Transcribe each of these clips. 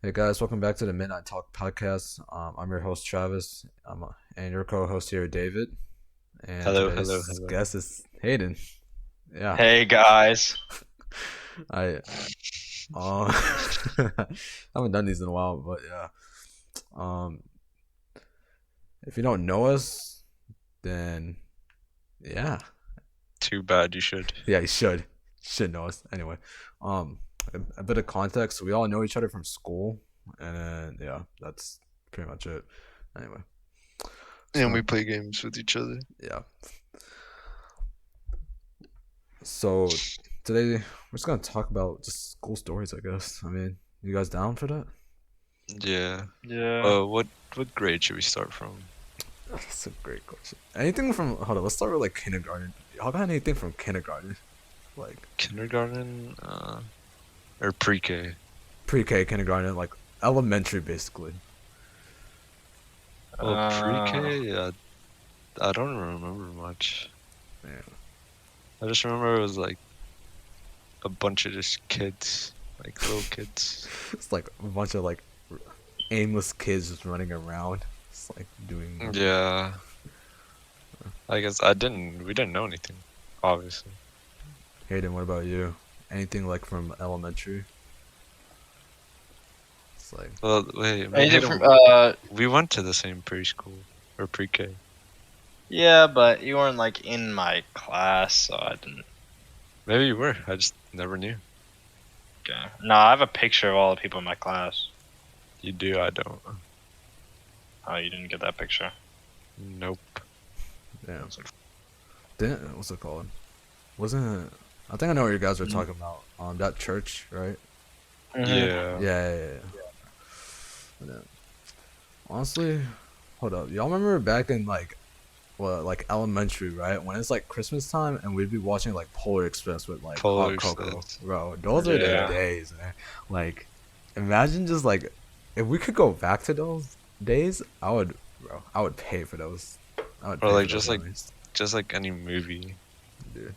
Hey guys, welcome back to the Midnight Talk podcast. I'm your host Travis, and your co-host here David, and Hello, hello, today's hello. guest is Hayden. Yeah, Hey guys. I uh, I haven't done these in a while, but yeah. Um, if you don't know us, then yeah, Too bad you should. yeah, you should know us anyway. Um, a bit of context: we all know each other from school, and then, yeah, that's pretty much it. Anyway, just And we gonna play games with each other. yeah. So today we're just gonna talk about just school stories, I guess. I mean, you guys down for that? Yeah. Yeah. What grade should we start from? That's a great question. Anything from hold on, let's start with like kindergarten. Y'all got anything from kindergarten? Like Kindergarten, or pre-K? pre-K, kindergarten, like elementary, basically. Well, Uh, pre-K, I don't remember much. Yeah. I just remember it was like a bunch of just kids, like little kids. It's like a bunch of like aimless kids just running around. It's like doing nothing. Yeah. I guess we didn't know anything, obviously. Hayden, what about you? Anything like from elementary? It's like Well, wait, me and anything Hayden, from we went to the same preschool or pre-K. yeah, but you weren't like in my class, so I didn't. Maybe you were. I just never knew. Okay. No, I have a picture of all the people in my class. You do, I don't. Oh, you didn't get that picture. Nope. yeah. What's it called? Wasn't it? I think I know what you guys are Mm. talking about. That church, right? Yeah. Yeah. And then, honestly, hold up. Y'all remember back in like what, like elementary, right? When it's like Christmas time and we'd be watching like Polar Express with like hot Polar cocoa, Express. bro. Those are the Yeah. days, man. Like, imagine just like if we could go back to those days, bro. I would pay for those. I would Or pay like for those memories, just like any movie. dude.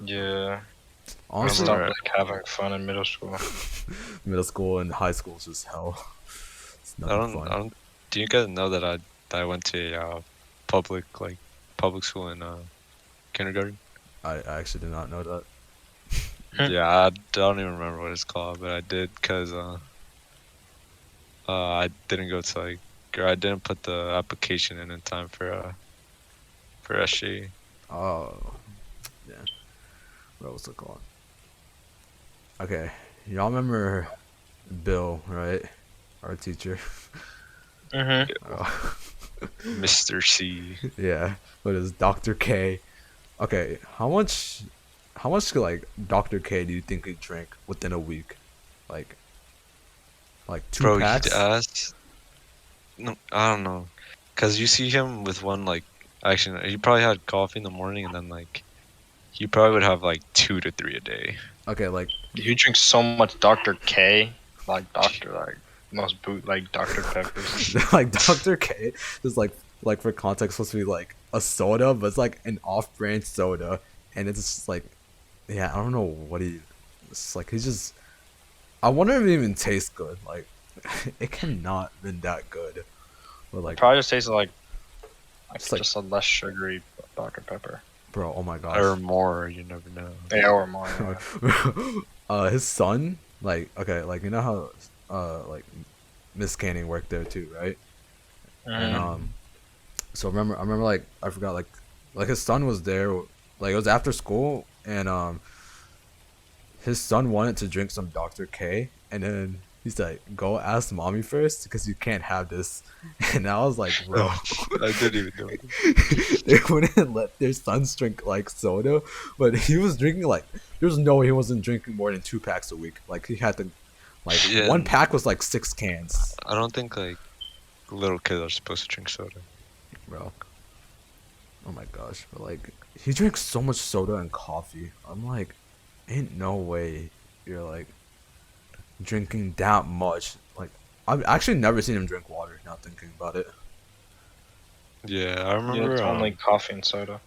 Yeah. I Honestly, stopped Remember like having fun in middle school. middle school and high school is just hell. It's I nothing don't fun. I don't do you guys know that I went to a public school in kindergarten? I actually did not know that. Hmm. Yeah, I don't even remember what it's called, but I did because I didn't go to like or I didn't put the application in time for SG. Oh, yeah. What was it called? Okay, y'all remember Bill, right? Our teacher. Mhm. Oh. Mr. C. Yeah, what is Dr. K? Okay, how much like Dr. K do you think he drank within a week? Like, like two Bro, he'd packs? ask. No, I don't know. Cause you see him with one like actually no, he probably had coffee in the morning and then like he probably would have like 2 to 3 a day. Okay, like, You drink so much Dr. K, like Dr. like most boot like Dr. Peppers. like Dr. K is like for context supposed to be like a soda, but it's like an off-brand soda, and it's just like, yeah, I don't know what he. It's like he's just. I wonder if it even tastes good. Like, it cannot been that good. But It like, probably just tastes like just like, just a less sugary Dr. Pepper. bro, oh my Or gosh. more, you never know. Yeah, or more. Yeah. His son, like, okay, like you know how, like Miss Canning worked there too, right? And Mhm. Mm. so I remember like I forgot like his son was there, like it was after school, and his son wanted to drink some Dr. K, and then he's like, "Go ask mommy first, because you can't have this." And I was like, "Bro, Oh, I didn't even know. they wouldn't let their sons drink like soda, but he was drinking like there's no way he wasn't drinking more than 2 packs a week. Like he had to, like Yeah, one pack was like 6 cans, I don't think like little kids are supposed to drink soda. bro. Oh my gosh, but like he drinks so much soda and coffee. I'm like, ain't no way you're like drinking that much. Like, I've actually never seen him drink water. Now thinking about it. Yeah, I Yeah, it's remember only coffee and soda.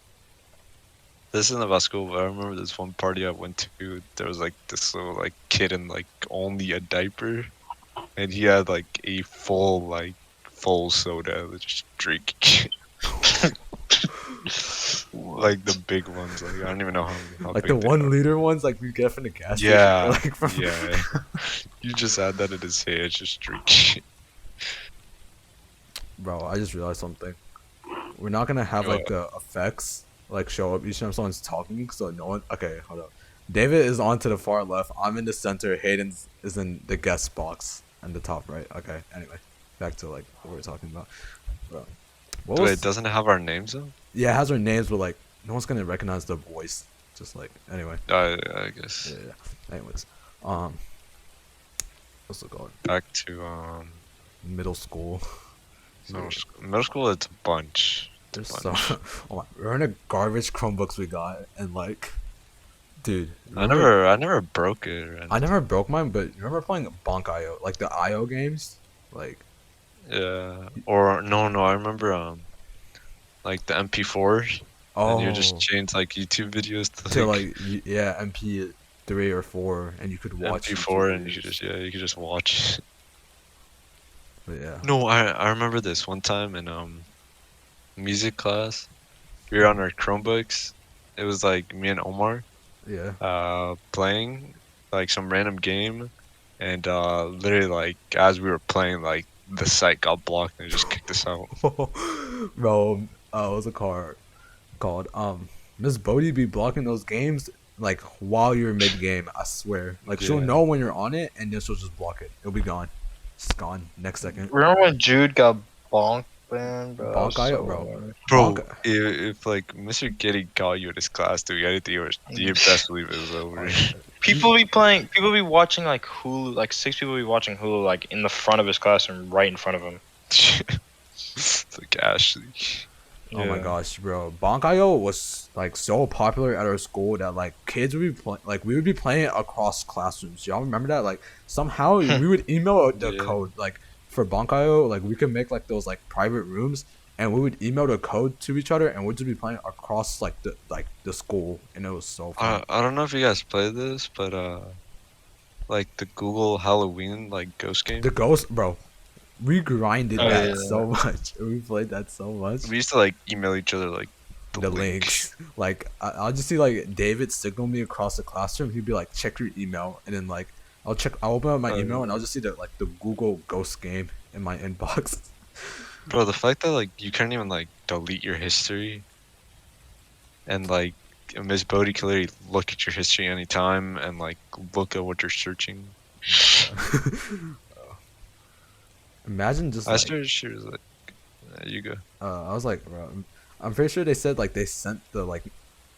this isn't about school, but I remember this one party I went to. There was like this little like kid in like only a diaper, and he had like a full soda to just drink. Like the big ones, like I don't even know how Like the big they are. 1 liter ones, like we get from the gas station. Yeah, Like from yeah. You just add that in his head, just drink. Bro, I just realized something. We're not gonna have like What? the effects like show up each time someone's talking, so no one. Okay, hold up. David is on to the far left. I'm in the center. Hayden is in the guest box in the top right. Okay. Anyway, back to like what we were talking about. Bro, what Wait, was? doesn't it have our names though? Yeah, it has our names, but like no one's gonna recognize the voice. Just like anyway. I Yeah. guess. Yeah. Anyways, um, what's it called? Back to Middle school. middle school. It's a bunch. It's There's a so. bunch. Oh my, we're in a garbage Chromebooks we got, and like, dude, I remember? never broke it or I anything. never broke mine, but remember playing Bonk IO, like the IO games, like Yeah. Or no, I remember like the MP4s, and you just oh, change like YouTube videos to to like like yeah MP3 or 4, and you could watch YouTube MP4, and you could videos. just you could just watch. But yeah, No, I remember this one time in music class. We were on our Chromebooks. It was like me and Omar yeah. playing like some random game, and literally like as we were playing, like the site got blocked and it just kicked us out. Bro, what's it called? Miss Bodie be blocking those games like while you're mid game. I swear, like she'll Yeah. know when you're on it, and then she'll just block it. It'll be gone. It's gone next second. Remember when Jude got bonked, man, bro? That was Bonk IO, so bro. annoying. Bro, Bonk. if like Mr. Getty got you in his class doing anything, you best believe it was Oh, over. yeah. People be watching like Hulu, like 6 people be watching Hulu, like in the front of his classroom, right in front of him. It's like Ashley. Oh my Yeah. gosh, bro. Bonkayo was like so popular at our school that like kids would be playing, like we would be playing it across classrooms. Y'all remember that? Like somehow we would email out the Yeah. code like for Bonkayo, like we could make like those like private rooms, and we would email the code to each other, and we'd just be playing across like the school, and it was so fun. I don't know if you guys played this, but like the Google Halloween like ghost The game. ghost, bro. We grinded Oh, that yeah. so much. We played that so much. We used to like email each other like the The link. links. Like I'll just see like David signal me across the classroom. He'd be like, "Check your email," and then like I'll open up my email and I'll just see the Google Ghost game in my inbox. Bro, the fact that like you can't even like delete your history, and like Miss Bodie can literally look at your history anytime and like look at what you're searching. Imagine just I like swear she was like, there you go. I was like, bro, I'm pretty sure they said like they sent the like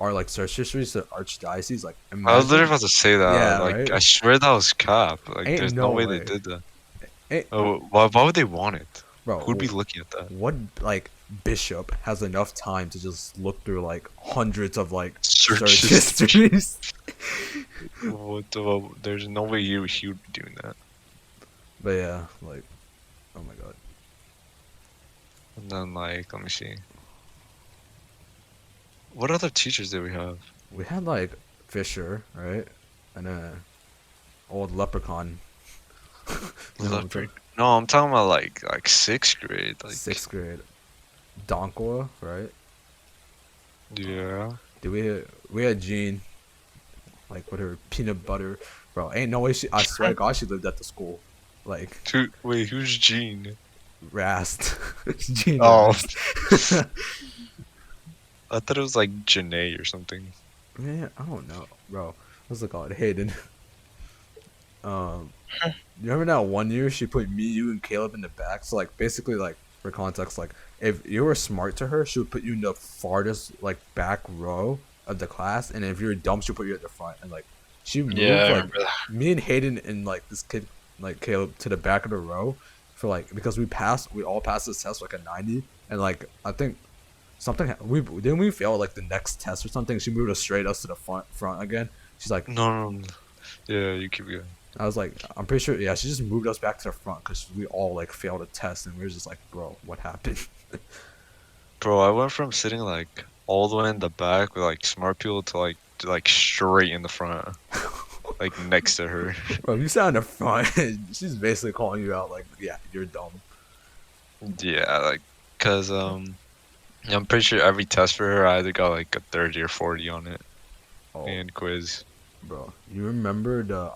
our like search histories to archdiocese. Like I was literally imagine, about to say that. yeah, Like, I right? swear that was cap. Like, Ain't there's no no way they way. did that. Ain't, Oh, why would they want it? Who'd be bro, looking at that? what like bishop has enough time to just look through like hundreds of like Search search history. histories? What the? There's no way he would be doing that. But yeah, like, oh my god. And then like, let me see. What other teachers did we have? We had like Fisher, right? And old leprechaun. You know what I'm Leopard. talking- No, I'm talking about like sixth grade. Like, Sixth grade. Donkwa, right? yeah. Did we had Jean, like with her peanut butter, bro. Ain't no way I swear to God she lived at the school, like Wait, who's Gene? Rast, Jean Oh. Rast. I thought it was like Janae or something. Man, I don't know, bro. What's it called? Hayden. You remember that one year she put me, you, and Caleb in the back? So like basically like for context, like if you were smart to her, she would put you in the farthest like back row of the class, and if you were dumb, she'd put you at the front. And like she moved Yeah, I like remember that. me and Hayden and like this kid like Caleb to the back of the row for like because we all passed this test like a 90, and like I think something we fail like the next test or something. She moved us straight us to the front again. She's like, No. Yeah, you keep going. I was like, I'm pretty sure, yeah, she just moved us back to the front because we all like failed a test, and we were just like, bro, what happened? Bro, I went from sitting like all the way in the back with like smart people to like straight in the front. like next to her. Bro, you sat in the front. She's basically calling you out like, yeah, you're dumb. Yeah, like, cause I'm pretty sure every test for her I either got like a 30 or 40 on it Oh, and quiz. bro, you remember the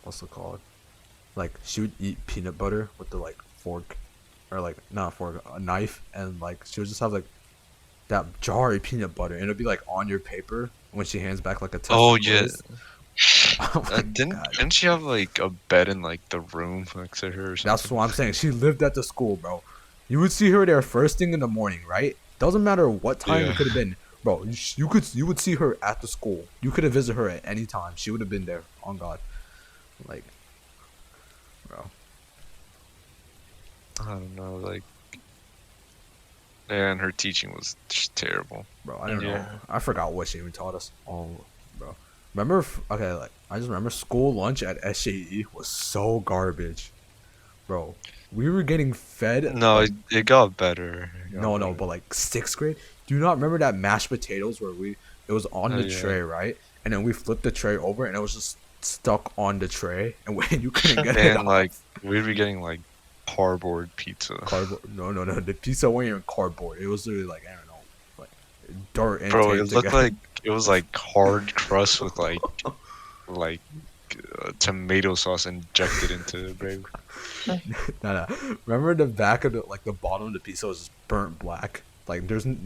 what's it called? Like she would eat peanut butter with the like fork, or like not a fork, a knife, and like she would just have like that jar of peanut butter, and it'd be like on your paper when she hands back like a test Oh or yeah, quiz. Oh my didn't god, didn't she have like a bed in like the room next to her or that's something? what I'm saying. She lived at the school, bro. You would see her there first thing in the morning, right? Doesn't matter what time Yeah. it could have been, bro. You would see her at the school. You could have visited her at any time. She would have been there. On God, like, bro. I don't know, like, and her teaching was just terrible. Bro, I don't know. Yeah. I forgot what she even taught us. Oh, bro. Remember? Okay, like I just remember school lunch at SJE was so garbage, bro. We were getting fed No, like it got better. It got no, better. but like sixth grade. Do you not remember that mashed potatoes where it was on Oh, the yeah. tray, right? And then we flipped the tray over and it was just stuck on the tray, and when you couldn't get it And off. like we'd be getting like cardboard pizza. Cardboard. No. The pizza wasn't even cardboard. It was literally like I don't know, like dirt and Bro, tape it looked together. like it was like hard crust with like tomato sauce injected into it, bro. No. Remember the back of the like the bottom of the pizza was just burnt black. Like there's no.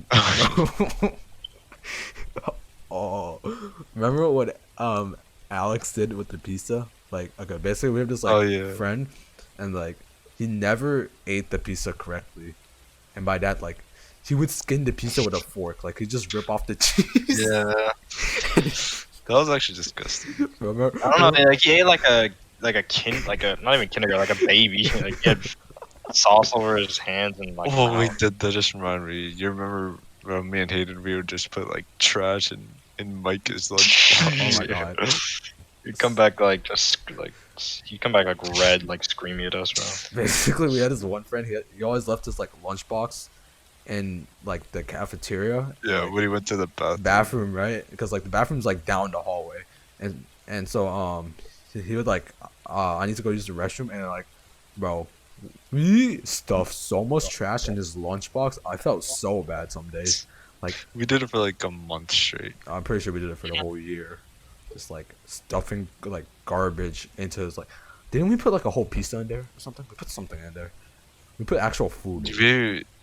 Oh, remember what Alex did with the pizza? Like okay, basically we have this like Oh, yeah. friend, and like he never ate the pizza correctly, and by that like he would skin the pizza with a fork. Like he just rip off the cheese. Yeah. That was actually disgusting. Remember? I don't know. Like he ate like a not even kindergarten, like a baby. Like he had sauce over his hands and like. Oh wait, that just reminded me. You remember me and Hayden? We would just put like trash in Micah's lunch. Oh my god. You come back like you come back like red, like screaming at us, bro. Basically, we had this one friend. He always left his like lunchbox in like the cafeteria. Yeah, like, when he went to the bathroom, right? Because like the bathroom's like down the hallway, and so he would like I need to go use the restroom, and like, bro, we stuffed so much trash in his lunchbox. I felt so bad some days. Like We did it for like a month straight. I'm pretty sure we did it for the whole year, just like stuffing like garbage into his like. Didn't we put like a whole pizza in there or something? We put something in there. We put actual food.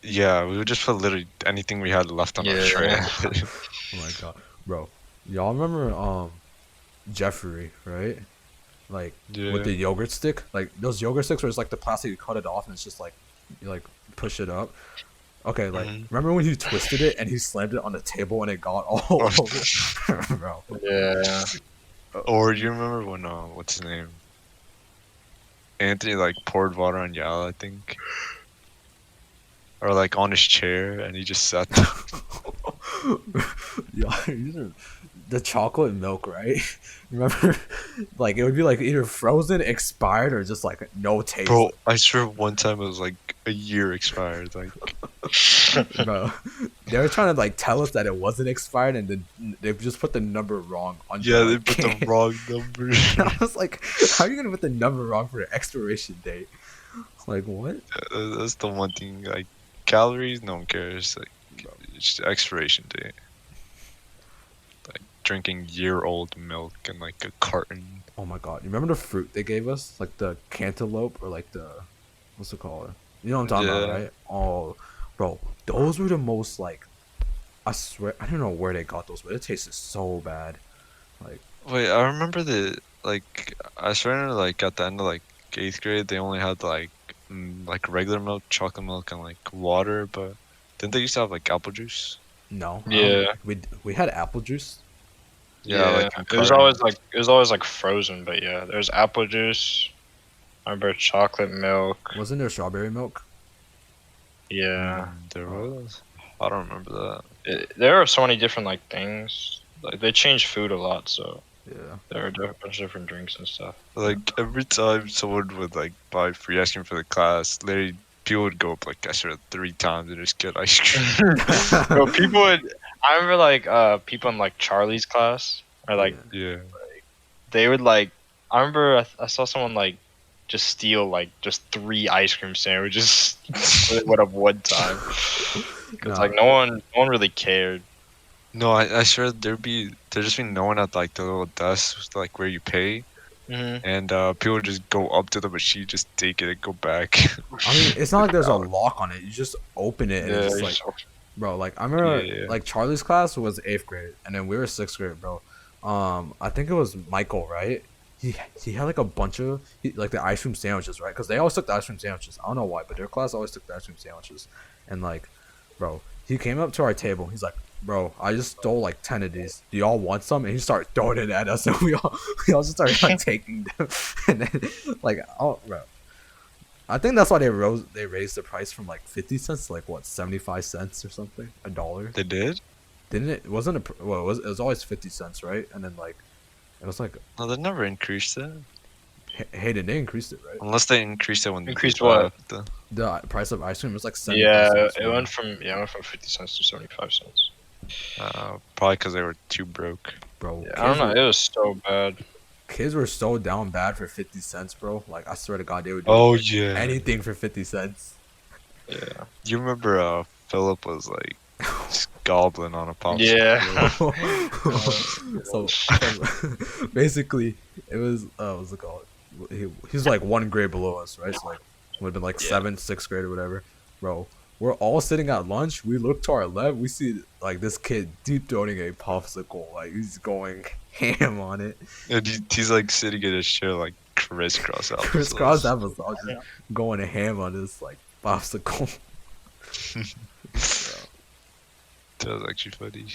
Yeah, we would just put literally anything we had left on our Yeah. tray. Oh my god, bro! Y'all remember Jeffrey, right? Like Yeah. with the yogurt stick, like those yogurt sticks where it's like the plastic, you cut it off and it's just like you like push it up. Okay, like Mhm. remember when he twisted it and he slammed it on the table and it got all over, bro? Yeah. Or you remember when what's his name? Anthony like poured water on Yal, I think. Or like on his chair and he just sat down. Yeah, the chocolate milk, right? Remember, like it would be like either frozen, expired, or just like no taste. Bro, I swear one time it was like a year expired. Like Bro, they were trying to like tell us that it wasn't expired, and then they just put the number wrong on. yeah, they the put can. the wrong number. I was like, how are you gonna put the number wrong for the expiration date? Like what? That's the one thing. Like calories, no one cares. Like it's the expiration date. Like drinking year-old milk and like a carton. Oh my god! You remember the fruit they gave us, like the cantaloupe or like the what's it called? You know what I'm talking about, Yeah. right? Oh, bro, those were the most like. I swear, I don't know where they got those, but it tasted so bad. Like, Wait, I remember I swear like at the end of like 8th grade they only had like regular milk, chocolate milk, and like water, but didn't they used to have like apple juice? no. Yeah. We had apple juice. Yeah, like a it was carton. always like frozen, but yeah, there's apple juice. I remember chocolate milk. Wasn't there strawberry milk? Yeah, There was. I don't remember that. there are so many different like things. Like they change food a lot, so Yeah. there are a bunch of different drinks and stuff. Like every time someone would like buy free ice cream for the class, literally people would go up like I swear 3 times and just get ice cream. Bro, people would. I remember like people in like Charlie's class or like Yeah. they would like. I remember I saw someone like just steal like just 3 ice cream sandwiches split it up one time because Nah, like no one really cared. No, I swear there just be no one at like the little desks like where you pay, Mm-hmm. and people would just go up to the machine, just take it and go back. I mean, it's not like Like there's a that. lock on it. You just open it and it's Yeah, just you like, just bro. Like I remember, Yeah. like Charlie's class was 8th grade, and then we were 6th grade, bro. I think it was Michael, right? He had like a bunch of like the ice cream sandwiches, right? Because they always took the ice cream sandwiches. I don't know why, but their class always took the ice cream sandwiches. And like, bro, he came up to our table. He's like, "Bro, I just stole like 10 of these. Do y'all want some?" And he started throwing it at us, and we all just started like taking them. And then like, oh, bro, I think that's why they raised the price from like 50 cents to like what 75 cents or something, a dollar. They did? Didn't it? Wasn't it? Well, it was always 50 cents, right? And then like it was like No, they never increased it. Hayden, they increased it, right? Unless they increased it when Increased they what? left. The price of ice cream was like 75 Yeah, cents. it Right? went from 50 cents to 75 cents. Probably because they were too broke. Bro, Yeah, I don't know. It was so bad. kids were so down bad for 50 cents, bro. Like I swear to God, they would do Oh yeah. anything for 50 cents. Yeah. You remember Philip was like just gobbling on a popsicle. Yeah. So basically, it was what's it called? He was like 1 grade below us, right? So like would have been like Yeah. 7th, 6th grade or whatever, bro. We're all sitting at lunch. We look to our left. We see like this kid deep throating a popsicle. Like he's going ham on it. And he's like sitting in his chair like crisscross out. Crisscross applesauce, just going ham on this like popsicle. That was actually funny.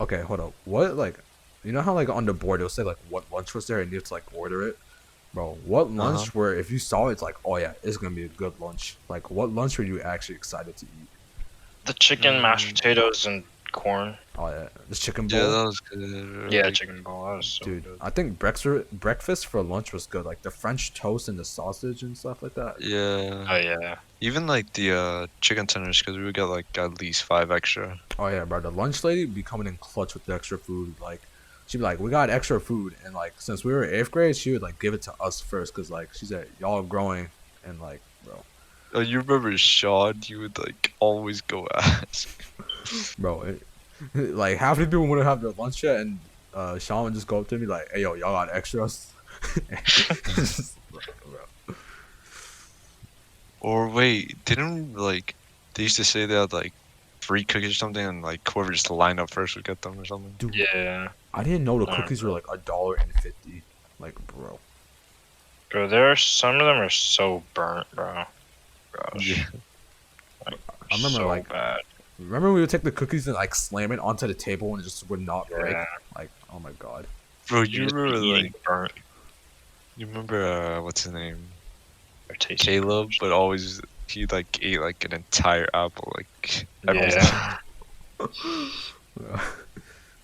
Okay, hold up. What like, you know how like on the board it'll say like what lunch was there and you have to like order it, bro? What lunch where if you saw it, it's like, oh yeah, it's gonna be a good lunch. Like what lunch were you actually excited to eat? The chicken, mashed potatoes, and corn. Oh yeah, this chicken bowl. Yeah, that was good. Yeah, chicken bowl. That was so Dude, good. I think breakfast for lunch was good. Like the French toast and the sausage and stuff like that. Yeah. Oh yeah. Even like the chicken tenders, because we would get like at least 5 extra. Oh yeah, bro. The lunch lady be coming in clutch with the extra food. Like she'd be like, "We got extra food," and like since we were 8th grade, she would like give it to us first, cause like she said, "Y'all are growing," and like, bro, Oh, you remember Sean? You would like always go ask. bro, like half the people wouldn't have their lunch yet, and Sean would just go up to me like, "Hey yo, y'all got extras?" Bro. Or wait, didn't like they used to say they had like free cookies or something, and like whoever just lined up first would get them or something. Dude, Yeah. I didn't know the I cookies were like $1.50. Like, bro. Bro, there are some of them are so burnt, bro. Gosh. Yeah. Like, I remember, so like, bad. Remember we would take the cookies and like slam it onto the table and it just would not break. Yeah. Like, oh my god. Bro, You you just be remember eating like burnt. you remember what's his name? They're tasty. Caleb, but always he like ate like an entire apple like every Yeah.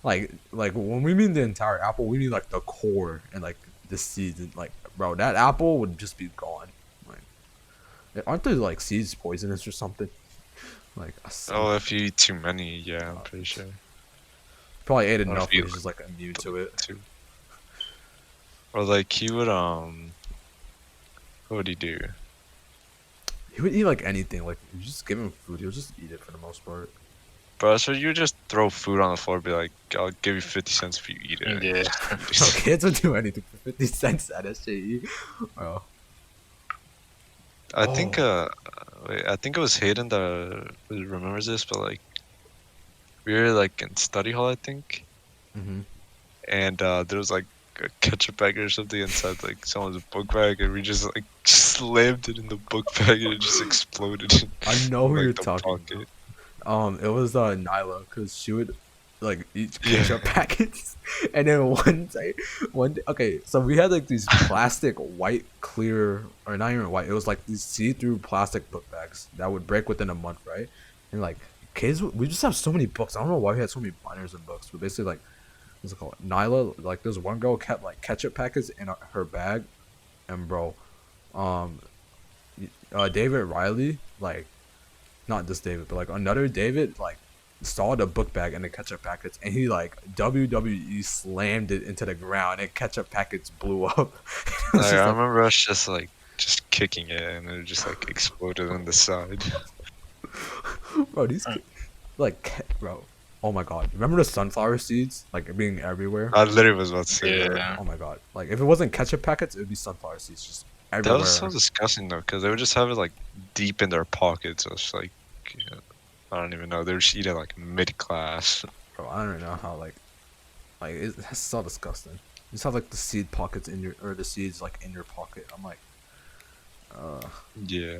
like when we mean the entire apple, we mean like the core and like the seeds. And, like, bro, that apple would just be gone. Like, aren't the like seeds poisonous or something? Like, Oh, if you eat too many, yeah, I'm pretty sure. probably ate Or if enough. you- He's just like immune to it. Too. Or like he would what would he do? He would eat like anything. Like, you just give him food, he'll just eat it for the most part. Bro, so you would just throw food on the floor, be like, I'll give you 50 cents if you eat it. Yeah. Bro, kids would do anything for 50 cents at SJE. Bro. I think wait, I think it was Hayden that remembers this, but like we were like in study hall, I think, Mm-hmm. and there was like a ketchup bag or something inside like someone's book bag, and we just like slammed it in the book bag and it just exploded. I know who like, you're the talking pocket. about. It was Nyla, cause she would like eat Yeah. ketchup packets, and then one day, okay, so we had like these plastic white clear, or not even white, it was like these see-through plastic book bags that would break within a month, right? And like kids, we just have so many books. I don't know why we had so many binders and books, but basically like what's it called? Nyla, like there's one girl kept like ketchup packets in her bag, and bro, David Riley, like not this David, but like another David, like saw the book bag and the ketchup packets, and he like WWE slammed it into the ground, and ketchup packets blew up. It was Like, just I like, remember us just like just kicking it and it just like exploded on the side. bro, bro. Oh my god, remember the sunflower seeds like being everywhere? I literally was about to say that. Yeah. Oh my god, like if it wasn't ketchup packets, it would be sunflower seeds just That was so everywhere. disgusting though, because they would just have it like deep in their pockets. So it's like, yeah, I don't even know. They would just eat it like mid class. Bro, I don't know how it's so disgusting. You just have like the seed pockets in your or the seeds like in your pocket. I'm like, Yeah.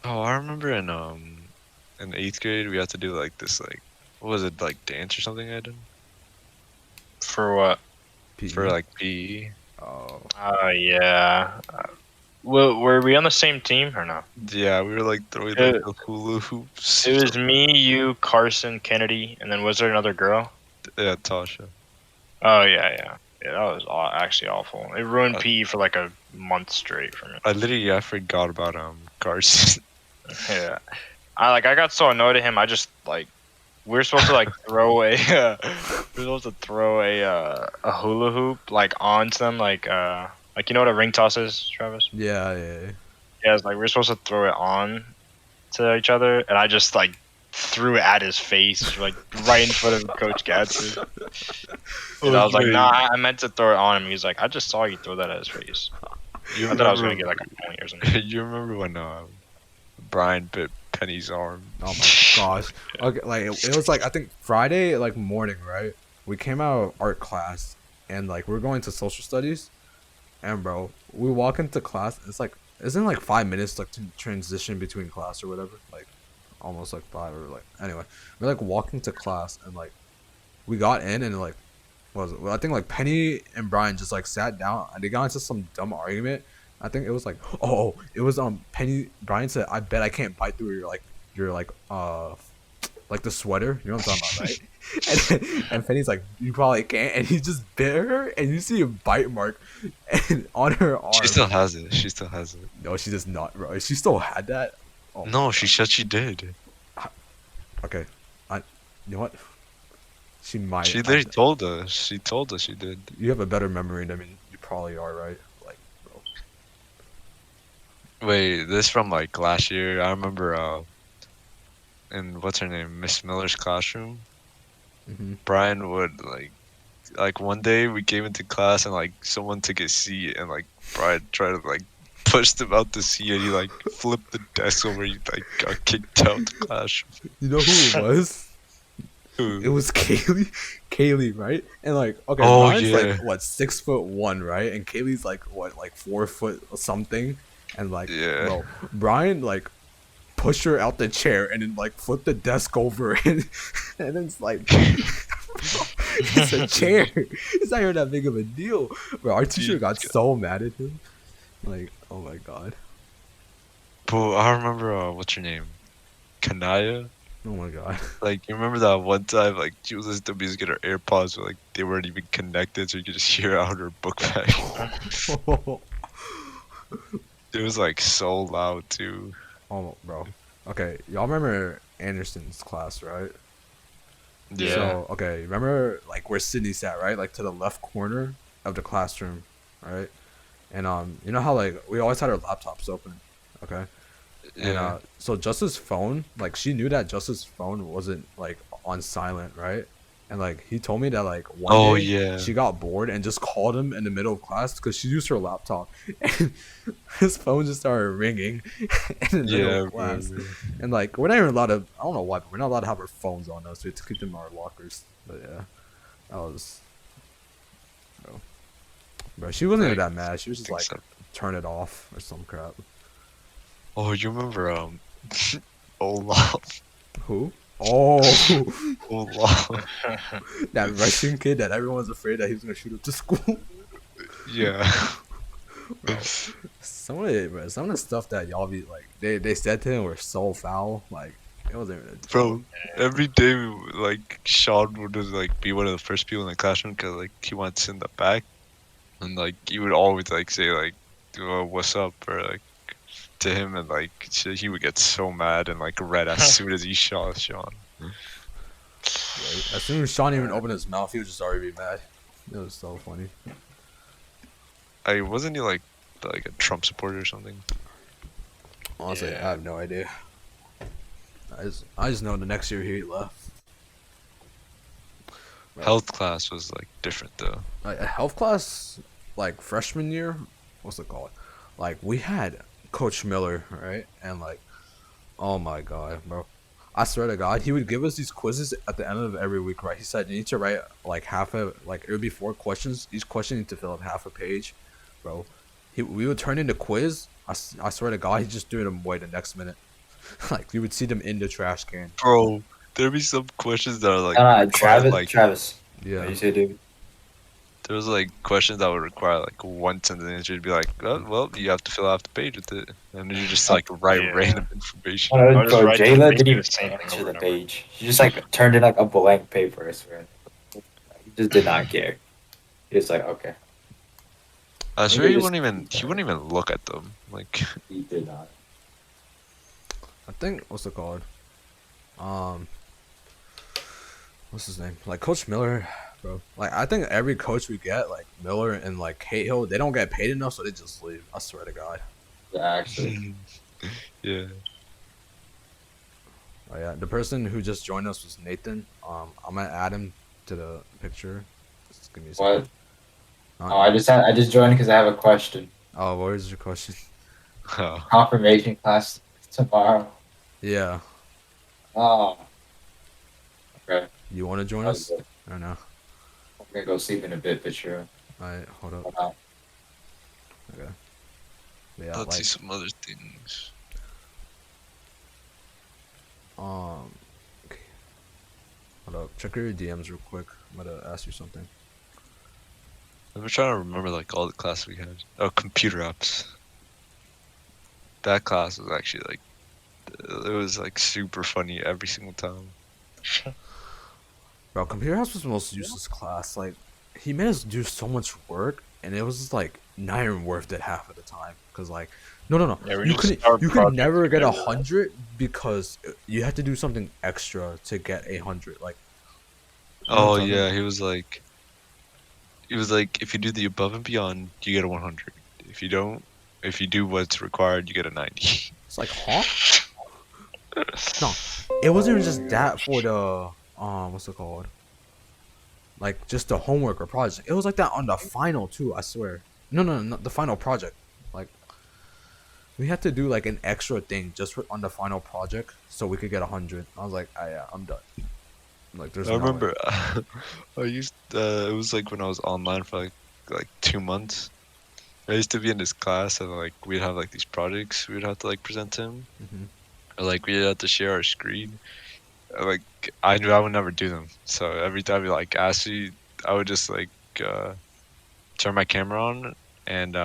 Oh, I remember in eighth grade we had to do like this like what was it like dance or something I did For what? for PE. like PE. Oh, Oh yeah. Were we on the same team or no? Yeah, we were like throwing like It, the hula hoops. it was me, you, Carson, Kennedy, and then was there another girl? Yeah, Tasha. Oh yeah, yeah. Yeah, that was actually awful. It ruined Uh, PE for like a month straight for me. I forgot about Carson. Yeah. I got so annoyed at him. I just like we were supposed to like throw a we were supposed to throw a hula hoop like onto them like you know what a ring toss is, Travis? yeah, yeah. Yeah, it's like we were supposed to throw it on to each other, and I just like threw it at his face, like right in front of Coach Gadsden. And I was like, "Nah, I meant to throw it on him." He was like, "I just saw you throw that at his face." You I thought I was gonna remember? get like a point or something. You remember when Brian bit Penny's arm? Oh my gosh. Okay, like it was like I think Friday like morning, right? We came out of art class and like we're going to social studies, and bro, we walk into class. It's like isn't like 5 minutes like to transition between class or whatever, like almost like five or like anyway. We're like walking to class and like we got in and like what was it? Well, I think like Penny and Brian just like sat down and they got into some dumb argument. I think it was like it was Penny Brian said I bet I can't bite through your like the sweater, you know what I'm talking about, right? And Penny's like, you probably can't, and he just bit her, and you see a bite mark and on her arm. She still has it. She still has it. No, she does not, bro. She still had that. Oh my No, she God. said she did. Okay, you know what? She might. She literally told us. She told us she did. You have a better memory than me. You probably are, right? Like, bro. Wait, this from like last year. I remember in what's her name, Miss Miller's classroom. Hmm. Brian would like one day we came into class and like someone took a seat and like Brian tried to like push them out the seat and he like flipped the desk over. He like got kicked out the classroom. You know who it was? It Who? was Kaylee. Kaylee, right? And like, okay, Oh, Brian's yeah. like what 6'1", right? And Kaylee's like what, like 4 foot or something. And like, Yeah. bro, Brian like pushed her out the chair and then like flipped the desk over and then it's like, it's a chair. It's not even that big of a deal. Bro, our teacher got so mad at him. Like, oh my god. But I remember what's her name, Kanaya. Oh my god. Like you remember that one time like she was listening to music in her AirPods, but like they weren't even connected, so you could just hear out her book bag. It was like so loud too. Oh, bro. Okay, y'all remember Anderson's class, right? Yeah. So, okay, remember like where Sydney sat, right? Like to the left corner of the classroom, right? And you know how like we always had our laptops open, okay? And Yeah. so Justice's phone, like she knew that Justice's phone wasn't like on silent, right? And like he told me that like one Oh, day yeah. she got bored and just called him in the middle of class because she used her laptop, and his phone just started ringing in the middle Yeah, of class. bro. And like we're not even allowed to. I don't know why, but we're not allowed to have our phones on us. We have to keep them in our lockers. But yeah, that was, bro. She wasn't even that mad. She was just like Except- turn it off or some crap. Oh, you remember Olaf? Who? Oh, Olaf. that Russian kid that everyone was afraid that he was gonna shoot up to school. Yeah. Bro, some of it, bro, some of the stuff that y'all be like, they said to him were so foul. Like it wasn't even a joke. Bro, every day like Sean would just like be one of the first people in the classroom because like he wanted to sit in the back, and like he would always like say like, "Oh, what's up?" or like to him, and like he would get so mad and like red as soon as he saw Sean. Right? As soon as Sean even opened his mouth, he would just already be mad. It was so funny. I wasn't he like a Trump supporter or something? Honestly, Yeah. I have no idea. I just know the next year he left. Right. Health class was like different though. Like a health class, like freshman year, what's it called? Like we had Coach Miller, right? And like, oh my god, bro. I swear to God, he would give us these quizzes at the end of every week, right? He said you need to write like it would be 4 questions. Each question need to fill up half a page, bro. We would turn in the quiz. I swear to God, he's just doing them away the next minute. Like you would see them in the trash can. Bro, there'd be some questions that are like No, no, require, Travis. like Travis. Yeah. What you say, dude? there was like questions that would require like one sentence answer. You'd be like, oh, well, you have to fill out the page with it, and then you just like write Yeah. random information. Oh, I'll just bro, write the- Jayla basically didn't even the same thing answer over the and over. page. She just like turned in like a blank paper. I swear. He just did not care. He was like, okay. I Maybe swear he just- wouldn't even look at them. Like, He did not. I think what's it called? What's his name? Like Coach Miller, bro. Like I think every coach we get, like Miller and like Cahill, they don't get paid enough, so they just leave. I swear to God. Yeah, actually. yeah. Oh yeah, the person who just joined us was Nathan. I'm gonna add him to the picture. Just give me a What? second. Oh, I just joined because I have a question. Oh, what is your question? Oh, Confirmation class tomorrow. Yeah, Oh. Okay. you want to join I'm us? I don't know. gonna go sleep in a bit, but sure. Alright, hold up. Hold on. Okay. Yeah, let's see like some other things. okay. Hold up. Check your DMs real quick. I'm gonna ask you something. I'm trying to remember like all the classes we had. Oh, computer apps. That class was actually like, it was like super funny every single time. Bro, computer house was the most useless class. Like, he made us do so much work, and it was just like not even worth it half of the time. Cause like, no. Yeah, we you just couldn't. start You could projects never get together. 100 because you had to do something extra to get 100. Like, you know Oh what I'm talking yeah, about? he was like, if you do the above and beyond, you get a 100. If you don't, if you do what's required, you get a 90. It's like, huh? No, it wasn't even just that for the what's it called? Like just the homework or project. It was like that on the final too. I swear. No, not the final project. Like we had to do like an extra thing just on the final project so we could get 100. I was like, yeah, I'm done. Like there's. I no way. remember, I used, it was like when I was online for like 2 months. I used to be in this class and like we'd have like these projects we'd have to like present to him. Mhm. Or like we'd have to share our screen. Like I knew I would never do them. So every time he like asked me, I would just like turn my camera on and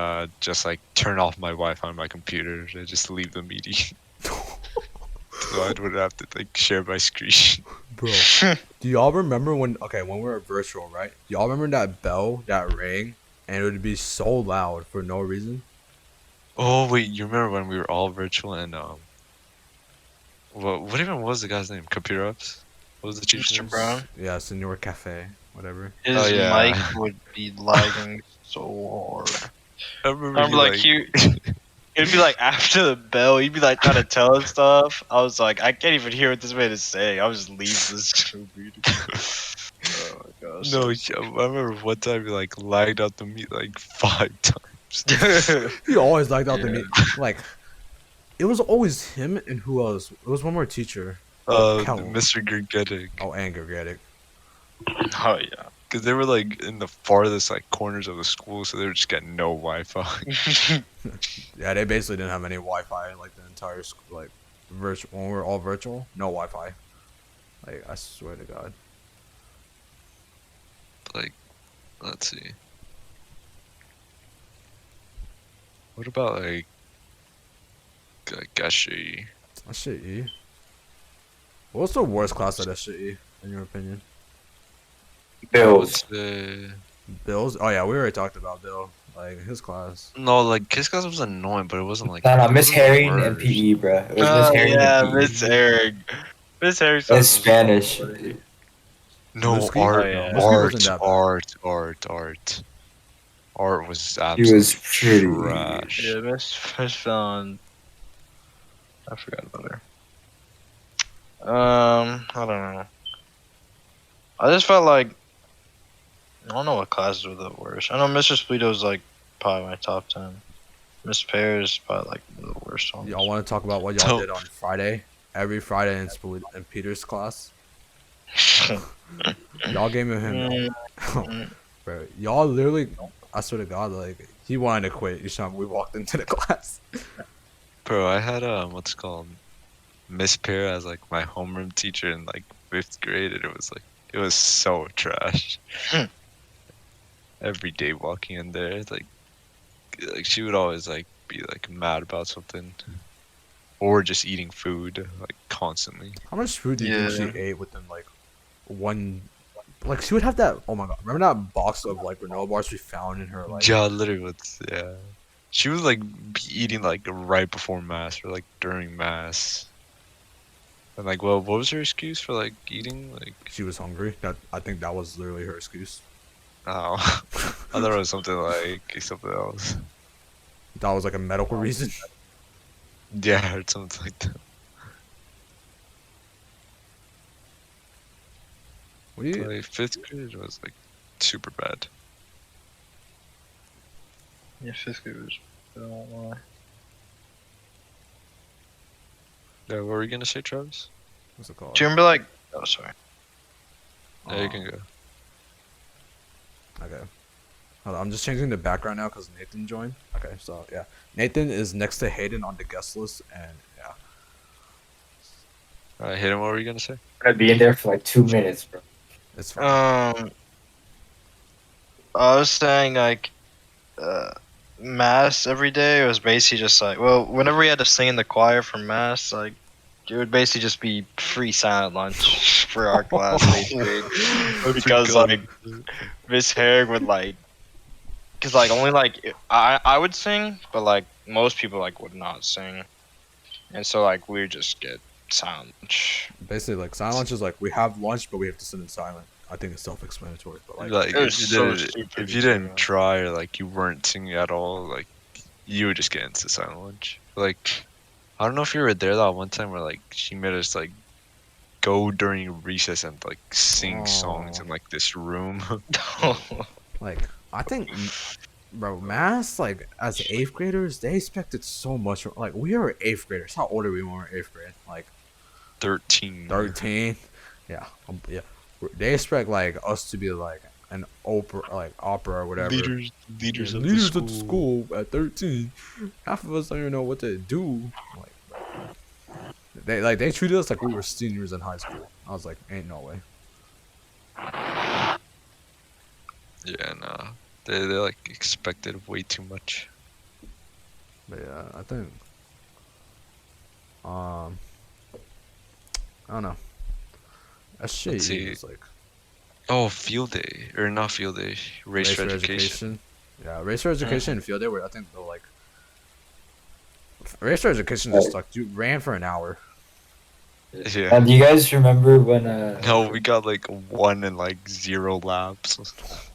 just like turn off my Wi-Fi on my computer and just leave the meeting. So I would have to like share my screen. Bro, do y'all remember when we were virtual, right? Y'all remember that bell that rang and it would be so loud for no reason? Oh wait, you remember when we were all virtual and what even was the guy's name? Computer Ups? What was the teacher's Mr. name? Brown? Yeah, Senor Cafe, whatever. His Oh, yeah. mic would be lagging so hard. I remember, I'm like, it'd be like after the bell, he'd be like trying to tell us stuff. I was like, I can't even hear what this man is saying. I'll just leave this computer. Oh my gosh. No, I remember one time he like lagged out the meet like 5 times. He always liked out the Yeah. meet. Like, it was always him and who else? It was one more teacher. Cal. Mr. Gergetic. Oh, and Gergatic. Oh yeah. Because they were like in the farthest like corners of the school, so they were just getting no Wi-Fi. Yeah, they basically didn't have any Wi-Fi like the entire school. Like, virtual when we were all virtual, no Wi-Fi. Like, I swear to God. Like, let's see. What about like SHE? That shit E. What's the worst class at SHE, in your opinion? Bills. What's the Bills? Oh yeah, we already talked about Bill. Like his class. No, like his class was annoying, but it wasn't like. No, it Miss wasn't the Herring and worst. PE, bro. It was Miss Oh Herring and yeah, PE. Miss Eric. Miss Eric And sounds Spanish. No Muskie? art, Oh, yeah. No, Muskie wasn't art, that bad. art, art, art. Art was He was absolute pretty. trash. Yeah, Miss I forgot about her. I don't know. I just felt like I don't know what classes were the worst. I know Mr. Splito's like probably my top 10. Miss Pear's is probably like one of the worst ones. Y'all want to talk about what y'all So- did on Friday? Every Friday in Peter's class. Y'all gave him. Mm, Bro, y'all literally. I swear to God, like he wanted to quit each time we walked into the class. Bro, I had what's it called Miss Pear as like my homeroom teacher in like 5th grade, and it was so trash. Hmm. Every day walking in there, it's like she would always like be like mad about something, or just eating food like constantly. How much food do you think Yeah. she ate within like one? Like she would have that. Oh my God! Remember that box of like granola bars we found in her like? Yeah, literally, yeah. She was like be eating like right before mass or like during mass. And like, well, what was her excuse for like eating? Like, She was hungry. That I think that was literally her excuse. oh, I thought it was something else. That was like a medical reason. Yeah, I heard something like that. What do you? Like 5th grade was like super bad. yeah, 5th grade was. I don't lie. Yeah, what were you gonna say, Travis? What's it called? Do you remember like? Oh, sorry. Yeah, you can go. Okay. Hold on, I'm just changing the background now because Nathan joined. Okay, so yeah, Nathan is next to Hayden on the guest list, and yeah, Alright, Hayden, what were you gonna say? I'm gonna be in there for like 2 minutes, bro. it's fine. I was saying like, mass every day was basically just like, well, whenever we had to sing in the choir for mass, like, it would basically just be free silent lunch for our class in 8th grade. Because like Miss Herrick would like, cause like only like I would sing, but like most people like would not sing, and so like we would just get silent lunch. Basically, like silent lunch is like we have lunch, but we have to sit in silent. I think it's self-explanatory, but like, Like It was so if stupid you to didn't me. try or like you weren't singing at all, like you would just get into silent lunch. Like I don't know if you were there that one time where like she made us like go during recess and like sing songs in like this room. like I think, bro, mass like as 8th graders, they expected so much. Like we are 8th graders. How old are we when we're 8th grade? Like 13. 13. Yeah, yeah. They expect like us to be like an opera or whatever. Leaders Yeah, of leaders the at the school at 13. Half of us don't even know what to do. They treated us like we were seniors in high school. I was like, ain't no way. Yeah, nah. They like expected way too much. But yeah, I think I don't know. SJE Let's see. is like Oh, field day or not field day? Race for education. Yeah, race for education and field day were I think they're like race for education just like you ran for an hour. Yeah. Do you guys remember when No, we got like 1 and like 0 laps.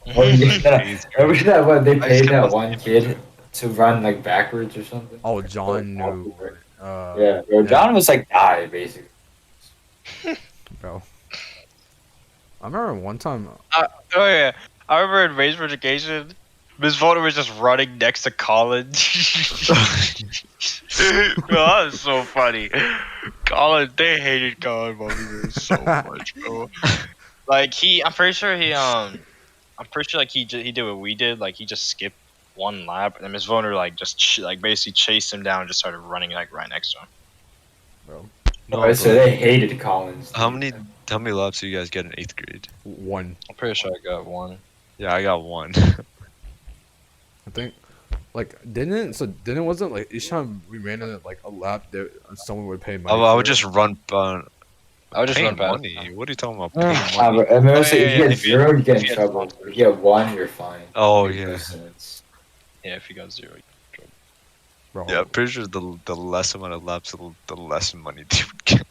remember that when they I paid skipped that most one kid to run like backwards or something? Oh, John Like, knew. yeah, bro. John was like died basically. Bro. I remember one time. Oh yeah, I remember in Race for Education, Miss Voter was just running next to Colin. Bro, that was so funny. Colin, they hated Colin Bobby so much, bro. Like I'm pretty sure like he did what we did. Like he just skipped one lap, and then Miss Voter like just like basically chased him down and just started running like right next to him. Bro. No, So bro. they hated Collins. How many laps do you guys get in 8th grade? One. I'm pretty sure I got one. Yeah, I got 1. I think. Like didn't wasn't like each time we ran in like a lap there someone would pay money. I for would it? just run. I would just Paying run past. money. What are you talking about? I Paying money? remember Oh, saying yeah, if you yeah, get if you- 0, you get if in you had trouble. sponsors. If you get 1, you're fine. Oh, Maybe yeah. 2 cents. Yeah, if you got 0. Bro, Yeah, I'm pretty sure the less amount of laps, the less money they would get.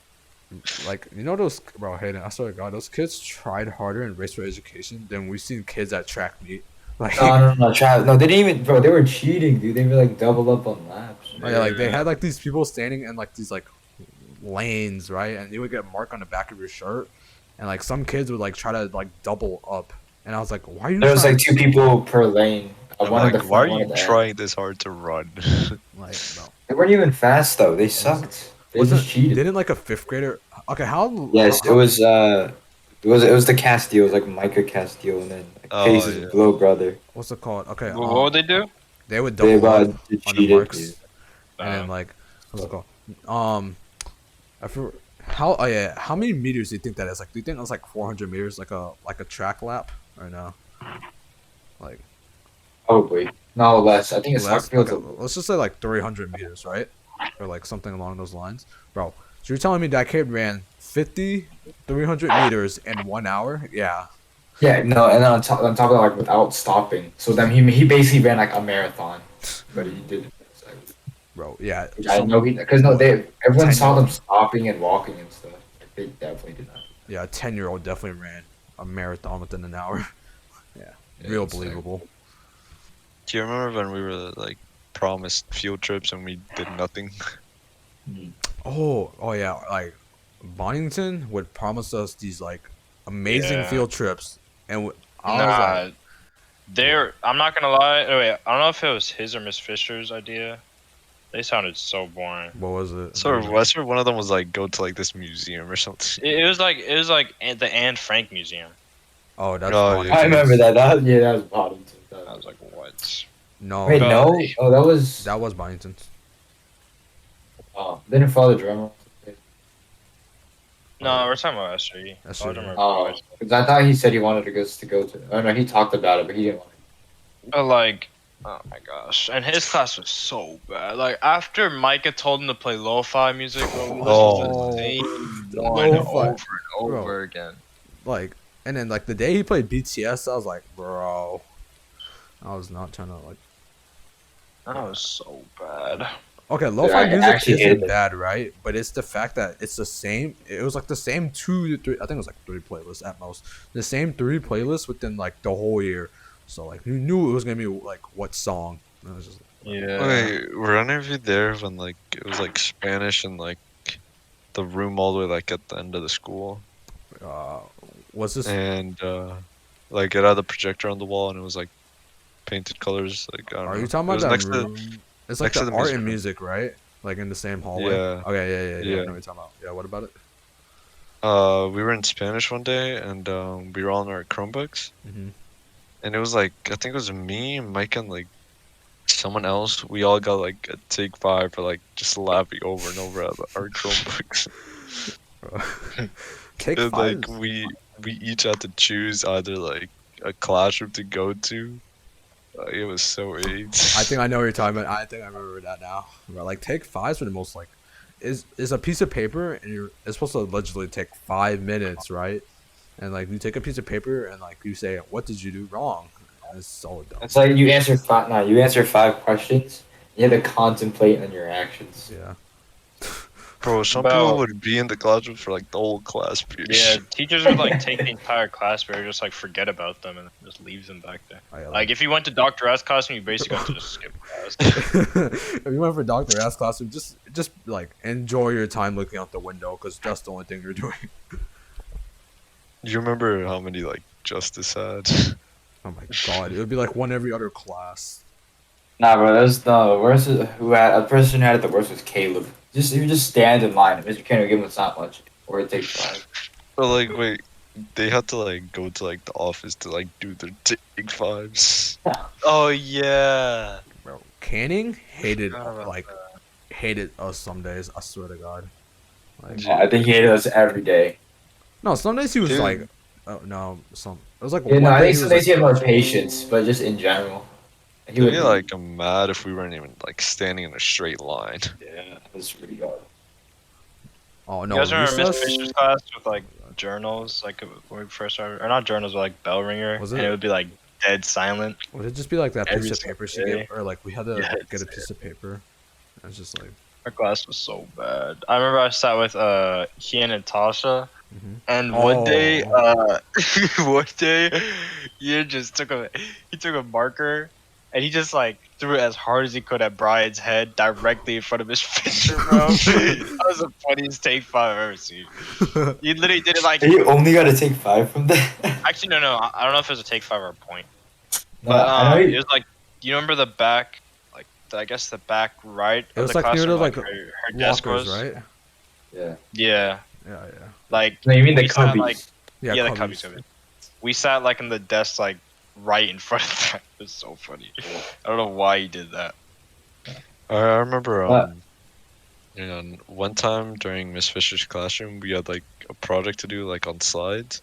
like you know those bro, Hayden, I swear to God, those kids tried harder in race for education than we've seen kids at track meet. Like, No, Travis. No, they didn't even, bro. They were cheating, dude. They were like double up on laps. oh yeah, like they had like these people standing in like these like lanes, right? And you would get a mark on the back of your shirt, and like some kids would like try to like double up, and I was like, why are you There was trying? like 2 people per lane. I'm One at like, the why are front, one you at the end. trying this hard to run? Like, bro, They weren't even fast though. They sucked. They wasn't just cheated. didn't like a fifth grader? Okay, Yes, it how was. It was the Castile. It was like Micah Castile, and then like, Oh Pace's yeah. little brother. what's it called? Okay, What would they do? they would They double up on the cheated. marks, and then like what's it called? I forgot how many meters do you think that is? Like, do you think that's like 400 meters, like a track lap, or no? Like Probably. No less. I think it's less? soccer fields. Okay, let's just say like 300 meters, right? Or like something along those lines, bro. So you're telling me that kid ran 300 meters in 1 hour? Yeah, Yeah, no, and then on top of that, like without stopping. So then he basically ran like a marathon, but he did. bro. Yeah, Which I know because no, what, they everyone saw 10-year-old? them stopping and walking and stuff. Like, they definitely did not. Yeah, a 10-year-old definitely ran a marathon within an hour. Yeah, real it's like- believable. Do you remember when we were like promised field trips and we did nothing? Oh yeah, like Bonington would promise us these like amazing Yeah. field trips, and I was like, I'm not gonna lie. Oh, wait, I don't know if it was his or Miss Fisher's idea. They sounded so boring. what was it? Sort of. I swear one of them was like go to like this museum or something. It was like the Anne Frank Museum. Oh, that's Oh, yeah. I remember Bonington's. that was Boddington. I was like, what? No, Wait, Bro, no. Oh, that was. that was Bonington's. Oh, didn't follow the drummer. No, we're talking about SRE. That's I don't true. remember. Oh, because I thought he said he wanted to go to. Oh no, he talked about it, but he didn't want But like, oh my gosh, and his class was so bad. Like after Micah told him to play lo-fi music, bro, we listened Oh, to the same the one lo-fi. over and Bro. over again. Like, and then like the day he played BTS, I was like, bro, I was not trying to like. That was so bad. Okay, lo-fi I music actually hated isn't it. bad, right? But it's the fact that it's the same. It was like the same 2 to 3. I think it was like 3 playlists at most. The same 3 playlists within like the whole year. So like you knew it was gonna be like what song. And it was just Yeah. Wait, were any of you there when like it was like Spanish and like the room all the way like at the end of the school? was this? And like it had the projector on the wall and it was like painted colors. Like I don't Are know. you talking It about was that next room? It's like next to the the art music and room. music, right? Like in the same hallway. Yeah. Okay, yeah. I Yeah. know what you're talking about. Yeah, what about it? We were in Spanish one day and we were all on our Chromebooks Mhm. and it was like I think it was me, Mike, and like someone else. We all got like a take 5 for like just laughing over and over at our Chromebooks. Take And, 5. like we each had to choose either like a classroom to go to. It was so AIDS. I think I know what you're talking about. I think I remember that now. But like take 5s for the most like is a piece of paper and it's supposed to allegedly take 5 minutes, right? And like you take a piece of paper and like you say, what did you do wrong? And it's so dumb. It's like you answer 5. No, you answer 5 questions. You have to contemplate on your actions. Yeah. Bro, some Bro. people would be in the classroom for like the whole class period. Yeah, teachers would like take the entire class, but just like forget about them and just leave them back there. Like if you went to Dr. S class, you basically got to just skip class. If you went for Dr. Ass classroom, just like enjoy your time looking out the window because that's the only thing you're doing. You remember how many like Justice had? Oh my god, it would be like one every other class. Nah, bro, that's no. The worst is who had a person who had it the worst was Caleb. You just stand in line. Mr. Kenner give him it's not much, or it takes 5. But like, wait, they had to like go to like the office to like do their take 5s. Oh yeah. Bro, Canning hated Forgot about like hated us some days. I swear to God. Like, Yeah. I think he hated us every day. no, some days he was Dude. like, oh no, some it was like Yeah, no, one I day think he some was days he like, had more patience, but just in general, he He would would like I'm mad if we weren't even like standing in a straight line. Yeah, it was pretty hard. oh You no, guys remember Miss recess? Fisher's class with like journals, like when we first started, or not journals, but like bell ringer, Was and it? it would be like dead silent. Would it just be like that Every piece of paper she single gave, or like we had to Yeah, get a it's- piece of paper? And it's just like, Our class was so bad. I remember I sat with Ian and Tasha, mhm. and one day Oh. one day Ian just took a marker and he just like threw it as hard as he could at Brian's head directly in front of his picture, bro. That was the funniest take five I've ever seen. He literally did it like You only got to take 5 from that. actually no, I don't know if it was a take five or a point. No, But I know it you. was like, you remember the back, like I guess the back right It of was the like near classroom, the like her desk lockers, was. right? Yeah. Yeah, Yeah, like No, you mean the we sat, like, cubbies. yeah. yeah, the cubbies. cubbies of it. We sat like in the desk, like right in front of that. It was so funny. I don't know why he did that. I remember What? you know, one time during Miss Fisher's classroom, we had like a project to do like on slides,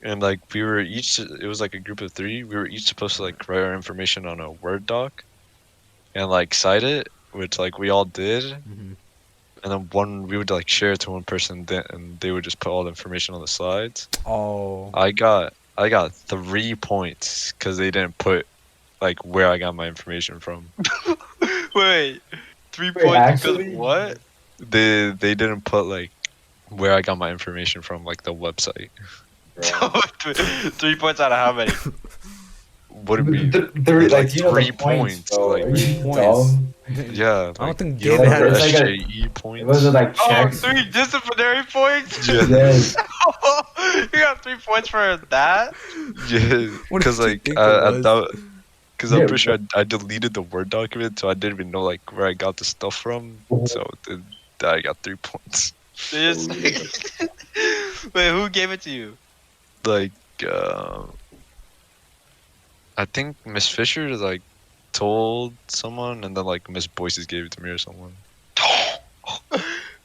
and like we were each. It was like a group of 3. We were each supposed to like write our information on a Word doc, and like cite it, which like we all did, Hmm. and then we would like share it to one person, and they would just put all the information on the slides. Oh. I got 3 points because they didn't put like where I got my information from. Wait, 3 Wait, points actually? because what? They didn't put like where I got my information from, like the website. Bro. 3 points out of how many? Would it be Like, like you know the 3 points? bro. Like Are you points. dumb? yeah, I don't like, think you know Gabe the had It's like a- SJE points. It wasn't like Oh, checks. 3 disciplinary points. Yeah. Yes. You got 3 points for that? Yeah, What because did you like think it I was? doubt, because I'm Yeah, pretty sure I deleted the Word document, so I didn't even know like where I got the stuff from. So I got 3 points. They just- Oh, yeah. Wait, who gave it to you? Like, I think Miss Fisher like told someone, and then like Miss Boyces gave it to me or someone.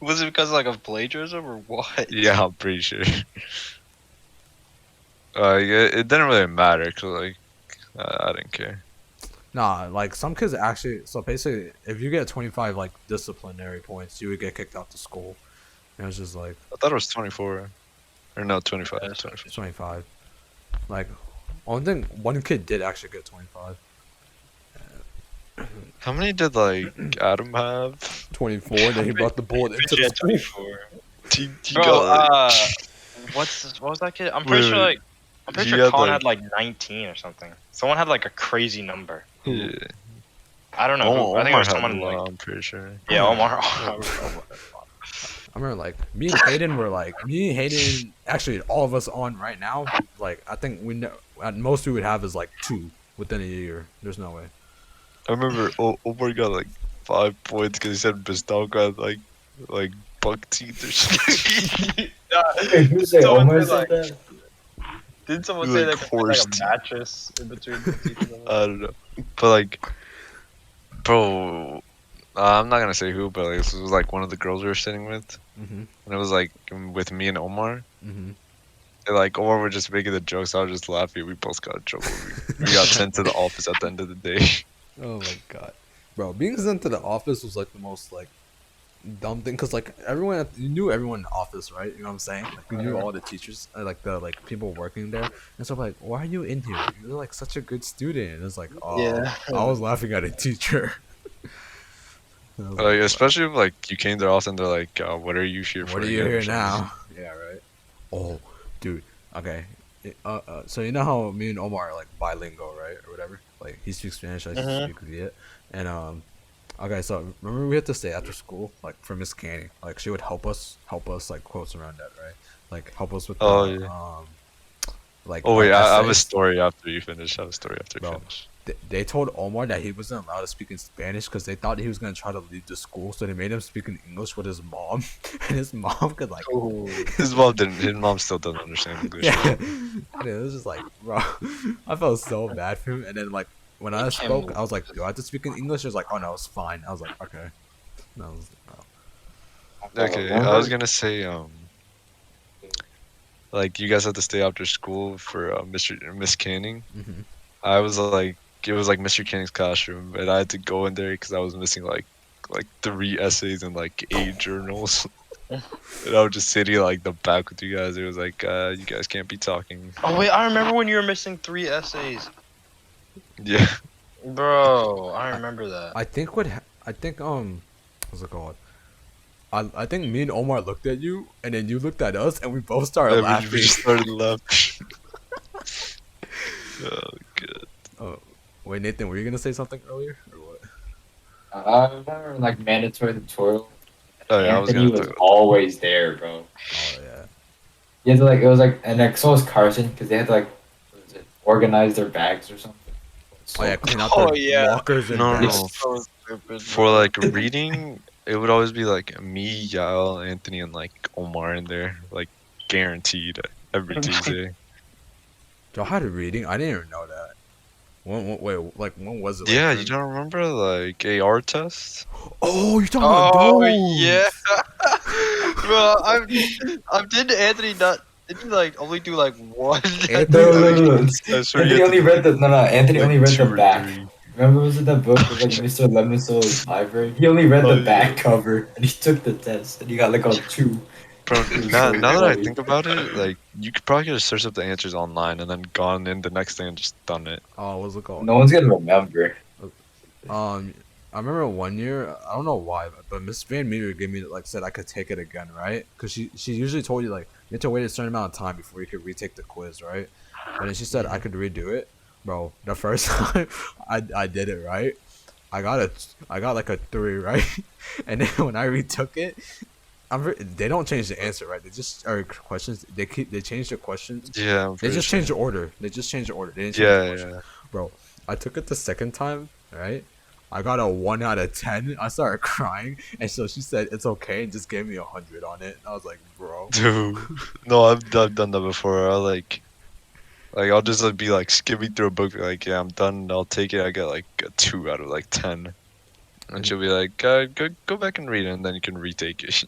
Was it because like of plagiarism or what? Yeah, I'm pretty sure. It didn't really matter, cause like I didn't care. Nah, like some kids actually. So basically, if you get 25 like disciplinary points, you would get kicked out to school. And it was just like I thought it was 24, or no, 25. Yeah, 25. 25. Like, only thing one kid did actually get 25. How many did like Adam have? 24. Then he brought the bullet into Yeah, the school. 24. He Bro, got, what was that kid? I'm pretty sure Wait, like I'm pretty he sure had, Colin like- had like 19 or something. Someone had like a crazy number. yeah. I don't know. Who. I think it Omar was had someone a lot, like I'm pretty sure. yeah, Omar. I remember like me and Hayden were like me and Hayden actually all of us on right now. Like I think we know at most we would have is like 2 within a year. There's no way. I remember Omar got like 5 points because he said Bistalco had like buck teeth or something. Wait, who said Someone Omar said, said like- that? Didn't someone Like say that horse like a teeth. mattress in between the teeth? I don't know, but like, bro, I'm not gonna say who, but like, this was like one of the girls we were sitting with, Mhm. and it was like with me and Omar. Mhm. And, like Omar were just making the jokes. I was just laughing. We both got in trouble. We got sent to the office at the end of the day. Oh my god, bro! Being sent to the office was like the most like dumb thing because like everyone you knew everyone in the office, right? You know what I'm saying? Like you knew all the teachers, like the like people working there, and so like, why are you in here? You're like such a good student. And it's like, oh, Yeah. I was laughing at a teacher. And I was Like especially if like you came there often, they're like, "What are you here for?" what are you again?" or here something. now? Yeah, right. Oh, dude. Okay. So you know how me and Omar are like bilingual, right, or whatever? Like he speaks Spanish, I Mhm. speak Viet, and okay. So remember we had to stay after school, like for Miss Canny. Like she would help us, like quotes around that, right? Like help us with the, Oh, yeah. like. Oh wait, our I have a essays. story after you finish. I have a story after you Bro. finish. They told Omar that he wasn't allowed to speak in Spanish because they thought he was gonna try to leave the school, so they made him speak in English with his mom, and his mom could like. His mom didn't. His mom still doesn't understand English. Yeah, and it was just like, bro, I felt so bad for him. And then like when I spoke, I was like, do I have to speak in English? He was like, oh no, it's fine. I was like, okay. And I was like, oh. Okay, I was gonna say like you guys had to stay after school for Miss Canning. Mhm. I was like, it was like Mr. Canning's classroom, and I had to go in there because I was missing like 3 essays and like 8 journals. And I would just sit here like the back with you guys. It was like, you guys can't be talking. Oh wait, I remember when you were missing 3 essays, Yeah. bro. I remember that. I think what's it called? I think me and Omar looked at you, and then you looked at us, and we both started We laughing. just started laughing. Oh, good. Oh, wait, Nathan, were you gonna say something earlier or what? I remember like mandatory tutorial. Oh yeah, I was Anthony gonna was talk. always there, bro. Oh yeah. You had to like it was like and like so was Carson because they had to like what was it, organize their bags or something. Oh yeah, clean out Oh, their yeah. lockers and No, no, bags. no. So stupid, For bro. like reading, it would always be like me, Yael, Anthony, and like Omar in there, like guaranteed every Tuesday. Y'all had a reading? I didn't even know that. Wait, like when was it? Like, Yeah, you don't remember like AR test? Oh, you're talking about Oh those? yeah, bro. I'm did Anthony not? Did he like only do like one? Anthony- No. I swear Anthony you had to only do, read the no. Anthony like only read 2 the or back. 3. Remember, was it that book with like Mr. Lemonsoul's library? He only read Oh, the back yeah. cover and he took the test and he got like a 2. Bro, It was now, so now that I funny. think about it, like you could probably just search up the answers online and then gone in the next day and just done it. Oh, what's it called? No one's gonna remember. I remember one year. I don't know why, but Miss Van Meter gave me like said I could take it again, right? Because she usually told you like you have to wait a certain amount of time before you could retake the quiz, right? But then she said I could redo it, bro. The first time I did it right, I got like a 3, right? And then when I retook it, they don't change the answer, right? They just are questions. They change the questions. Yeah, I'm They pretty just sure. changed the order. They just changed the order. They didn't change the Yeah, question. yeah. Bro, I took it the second time, right? I got a 1 out of 10. I started crying, and so she said it's okay and just gave me 100 on it. I was like, bro. Dude, no, I've done that before. I'll just like, be like skimming through a book, be like, yeah, I'm done. I'll take it. I got like a 2 out of like 10, and she'll be like, go back and read it, and then you can retake it.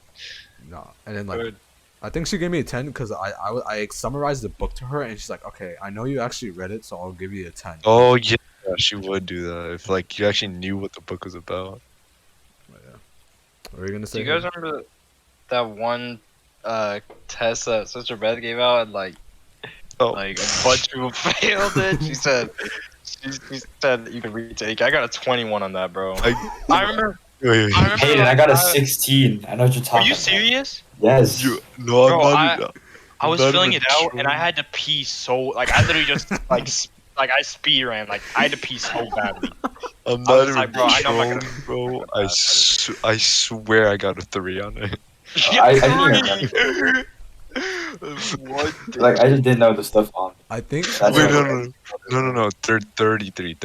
No, and then like Good. I think she gave me a 10 because I summarized the book to her, and she's like, okay, I know you actually read it, so I'll give you a 10. Oh yeah, she would do that if like you actually knew what the book was about. But, yeah. What were you gonna Do say? you guys Hayden? remember that one test that Sister Beth gave out and like Oh, a bunch of people failed it? She said you can retake. I got a 21 on that, bro. I remember. wait, I remember. Hayden, I like, got a 16. I know what you're Are talking you about. serious? Yes. no, Bro, I'm not. I was Not filling even it out and I true. had to pee so like I literally just like I speed ran like I had to pee so badly. I'm I not was even like, bro, I know I'm not trolling, gonna- bro. I swear I got a 3 on it. I didn't even What? Like I just didn't know the stuff on. I think. That's Wait, what- no. 33.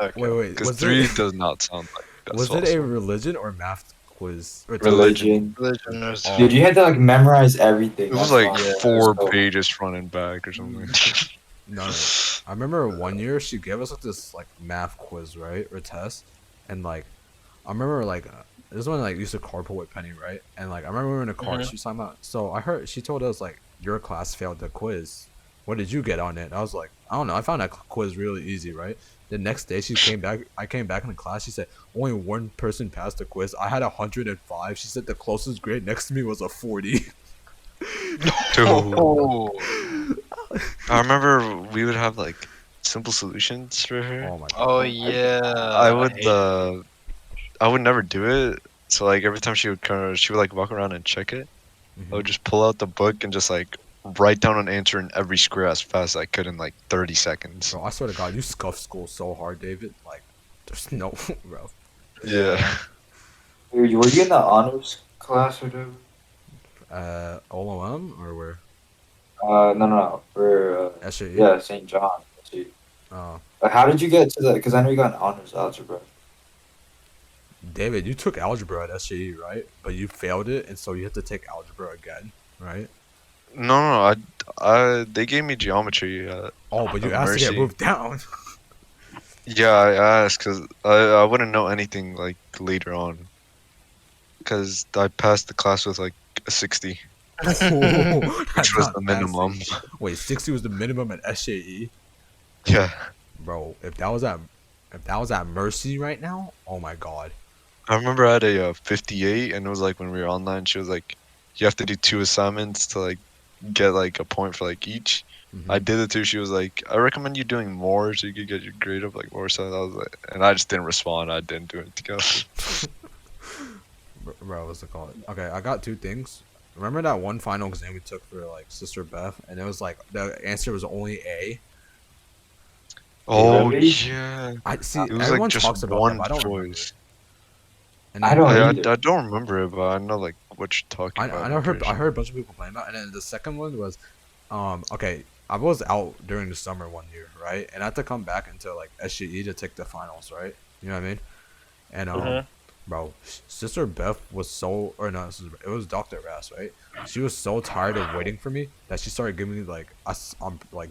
Okay. Wait. Because Was 3 it does not sound like that's was it false. a religion or math quiz or Religion. Religion is- Oh. Dude, you had to like memorize everything. It was That's like why. 4 So- pages front and back or something. No. I remember one year she gave us like this like math quiz, right, or test, and like I remember like this one like used to carpool with Penny, right, and like I remember we were in a car. Mhm. She was talking about. So I heard she told us like your class failed the quiz. What did you get on it? And I was like, I don't know. I found that quiz really easy, right? The next day she came back. I came back in the class. She said only one person passed the quiz. I had 105. She said the closest grade next to me was a 40. Dude, Oh. I remember we would have like simple solutions for her. Oh my god. Oh yeah. I would never do it. So like every time she would like walk around and check it. I would Mhm. just pull out the book and just like write down an answer in every square as fast as I could in like 30 seconds. Bro, I swear to God, you scuff school so hard, David. Like, there's no, bro. Yeah. Were you in the honors class or whatever? OLM or where? No. For SAE? yeah, St. John. SAE. Oh, How did you get to that? Because I know you got an honors algebra. David, you took algebra at SAE, right? But you failed it, and so you have to take algebra again, right? No, they gave me geometry. Oh, but you Of asked to get mercy. moved down. Yeah, I asked because I wouldn't know anything like later on. Because I passed the class with like a 60, Which which was the minimum. Wait, 60 was the minimum at SAE, Yeah. bro. If that was at Mercy right now, oh my God. I remember I had a 58, and it was like when we were online, she was like, you have to do 2 assignments to like get like a point for like each. Mhm. I did it too. She was like, I recommend you doing more so you could get your grade up like more. So I was like, and I just didn't respond. I didn't do it together. Bro, what's it called? Okay, I got 2 things. Remember that one final exam we took for like Sister Beth, and it was like the answer was only A. Oh Really? yeah, I see. it was like Everyone just talks about that, one but I don't remember. choice. And I then don't I either. don't remember it, but I know like what you're talking about. I I'm know pretty I sure. heard a bunch of people complain about, and then the second one was, okay, I was out during the summer one year, right, and I had to come back into like SGE to take the finals, right? You know what I mean? And Mhm. bro, Sister Beth was so, or no, it was Dr. Bass, right? She was so tired of waiting for me that she started giving me like like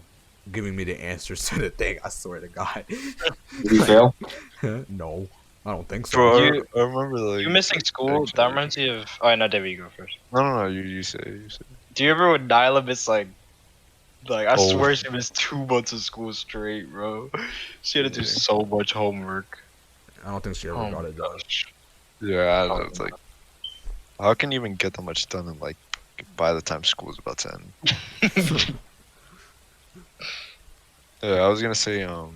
giving me the answers to the thing. I swear to God. Did you fail? No, I don't think so. Bro, You I remember like. you missing school? That actually- reminds me of. Oh, no, David, you go first. No. You say. You say. Do you remember when Nyla missed like I Oh. swear she missed 2 months of school straight, bro. She had to do Yeah. so much homework. I don't think she ever Oh got my it done. gosh. Yeah, I Oh, was like, how can you even get that much done in like by the time school's about to end? Yeah, I was gonna say, what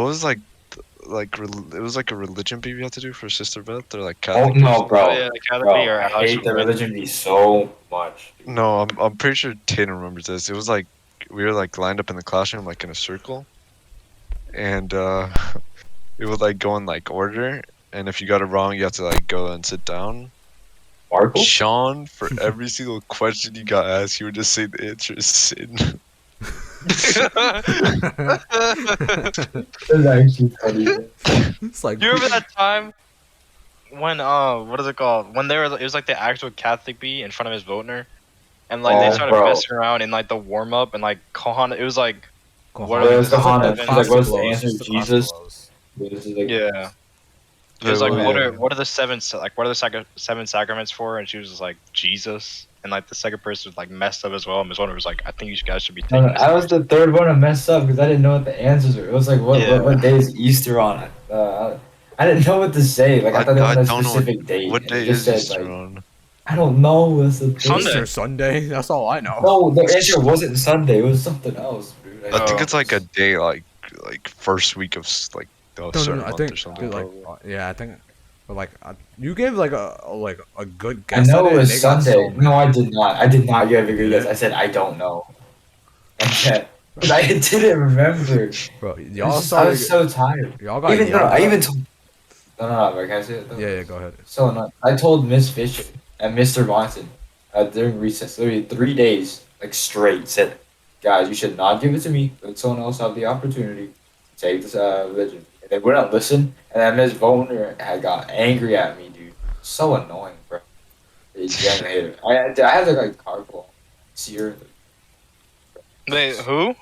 was it was like a religion bee you had to do for Sister Beth or like Oh Catholic. no, Oh bro. yeah, the Catholic Bro, or I high hate school. the religion be so much. No, I'm pretty sure Tatum remembers this. It was like we were like lined up in the classroom like in a circle, and it would like go in like order, and if you got it wrong, you have to like go and sit down. Marco? Sean, for every single question you got asked, you would just say the answer is sin. That's actually funny. It's like, You remember that time when what is it called? When they were it was like the actual Catholic bee in front of Miss Votner, and like they Oh, started bro. messing around in like the warm up and like Kohan. It was like what are It like Kohana. the was It was like the Kahana. She's like, seven? classic what's the lows. answer? It's the classic Jesus? lows. This is like, Yeah. It Wait, was like wait, wait. what are the what are the 7 sacraments for? And she was just like Jesus, and like the second person was like messed up as well. And Miss Votner was like, I think you guys should be No, taking no, this. I was the third one to mess up because I didn't know what the answers were. It was like, Yeah. what day is Easter on? I didn't know what to say. Like, I thought it was I on a don't know specific date. what And it day just is said, Easter like, on. I don't know. That's the thing. Sunday. Easter Sunday. That's all I know. No, the answer wasn't Sunday. It was something else, dude. I think Oh. it's like a day like first week of like a No, certain I month think or something. dude, like Probably. yeah, I think, but like you gave like a good I guess at know it, it and was they got Sunday. so No, mad. I did not. I did not give a good did guess. it? I said, I don't know. Like that. But I didn't remember. Bro, I y'all was, just, I started. was so tired. Y'all got Even no, yelled I at. even told. No, bro, can I say it though? Yeah, go ahead. So annoying. I told Miss Fisher and Mr. Watson during recess, literally 3 days, like straight, said, guys, you should not give it to me. Let someone else have the opportunity to take this religion. And they wouldn't listen. And then Miss Boner had got angry at me, dude. So annoying, bro. They genuinely hated it. I had to like carpool. See her. Wait, who?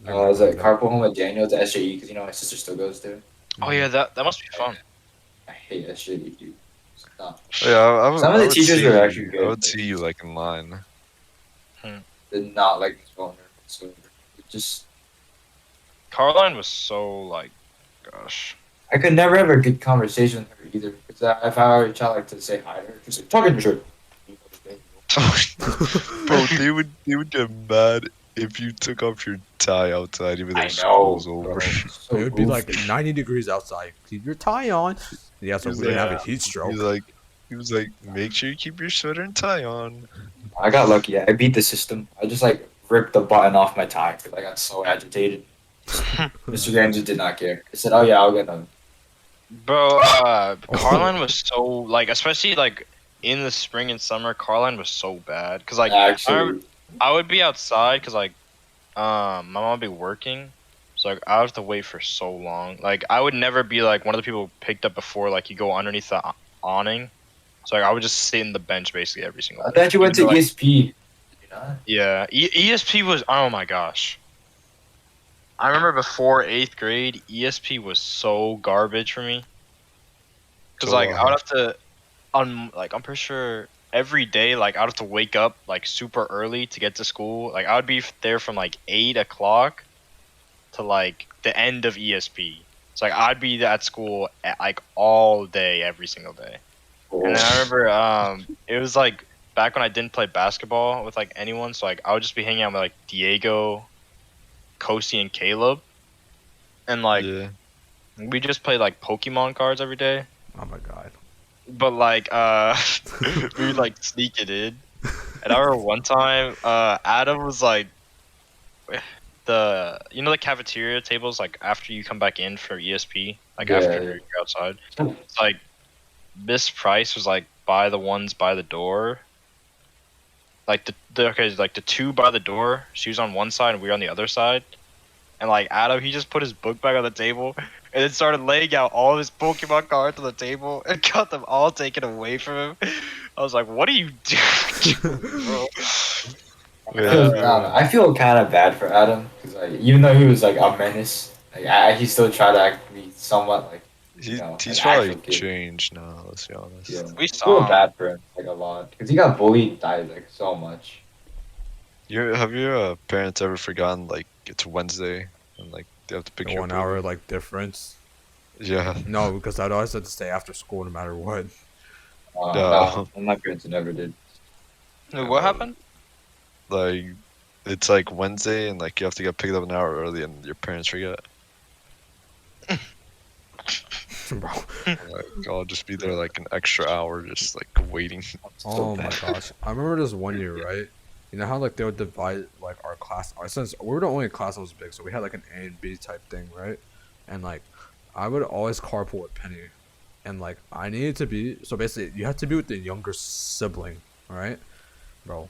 I was like carpool home with Daniel to SJE because you know my sister still goes there. Oh yeah, that must be fun. I hate SJE, dude. Stop. Yeah, Some of I the would teachers see are actually you. I good. would But see you like in line. did not like Miss Boner. So it just Caroline was so like, gosh. I could never have a good conversation with her either. Because if I were to try like to say hi to her, she's like talking to her. Bro, they would get mad if you took off your tie outside even though I know. school's over. Bro. So It would be like goofy. 90 degrees outside. Keep your tie on. Yeah, so we He's didn't like- have a heat stroke. He was like, make sure you keep your sweater and tie on. I got lucky. I beat the system. I just like ripped the button off my tie because I got so agitated. Mr. Graham just did not care. He said, "Oh yeah, I'll get them." Bro, Caroline was so like, especially like in the spring and summer, Caroline was so bad. Cause like Actually, I would be outside, cause like, my mom would be working, so like I would have to wait for so long. Like I would never be like one of the people who picked up before. Like you go underneath the awning, so like I would just sit in the bench basically every single I day. thought you went to Even though, ESP. Did you not? Yeah, ESP was, oh my gosh. I remember before 8th grade, ESP was so garbage for me. Cause So, like I would have to, I'm pretty sure every day like I'd have to wake up like super early to get to school. Like I would be there from like 8 o'clock to like the end of ESP. So like I'd be at school at, like all day every single day. And then I remember it was like back when I didn't play basketball with like anyone, so like I would just be hanging out with like Diego, Kosi, and Caleb, and like Yeah. we just played like Pokemon cards every day. Oh my god. But like we would like sneak it in. And I remember one time Adam was like the cafeteria tables like after you come back in for ESP, like after Yeah. you're outside. It's like Miss Price was like by the ones by the door. Like the two by the door, she was on one side and we were on the other side. And like Adam, he just put his book bag on the table and then started laying out all of his Pokemon cards on the table and got them all taken away from him. I was like, "What are you doing, bro?" I feel kind of bad for Adam because like even though he was like a menace, like he still tried to act be somewhat like He's an probably actual kid. changed now. Let's be honest. Yeah, We I saw feel him. bad for him like a lot because he got bullied like so much. Have your parents ever forgotten like it's Wednesday and like they have to pick The you 1 up? hour like difference. Yeah. No, because I'd always have to stay after school no matter what. No, my parents never did. What happened? Like it's like Wednesday and like you have to get picked up an hour early and your parents forget. Bro. Like I'll just be there like an extra hour just like waiting. Oh my gosh. I remember this one year, right? You know how like they would divide like our class, since we were the only class that was big, so we had like an A and B type thing, right? And like I would always carpool with Penny, and like I needed to be, so basically you have to be with the younger sibling, right, bro?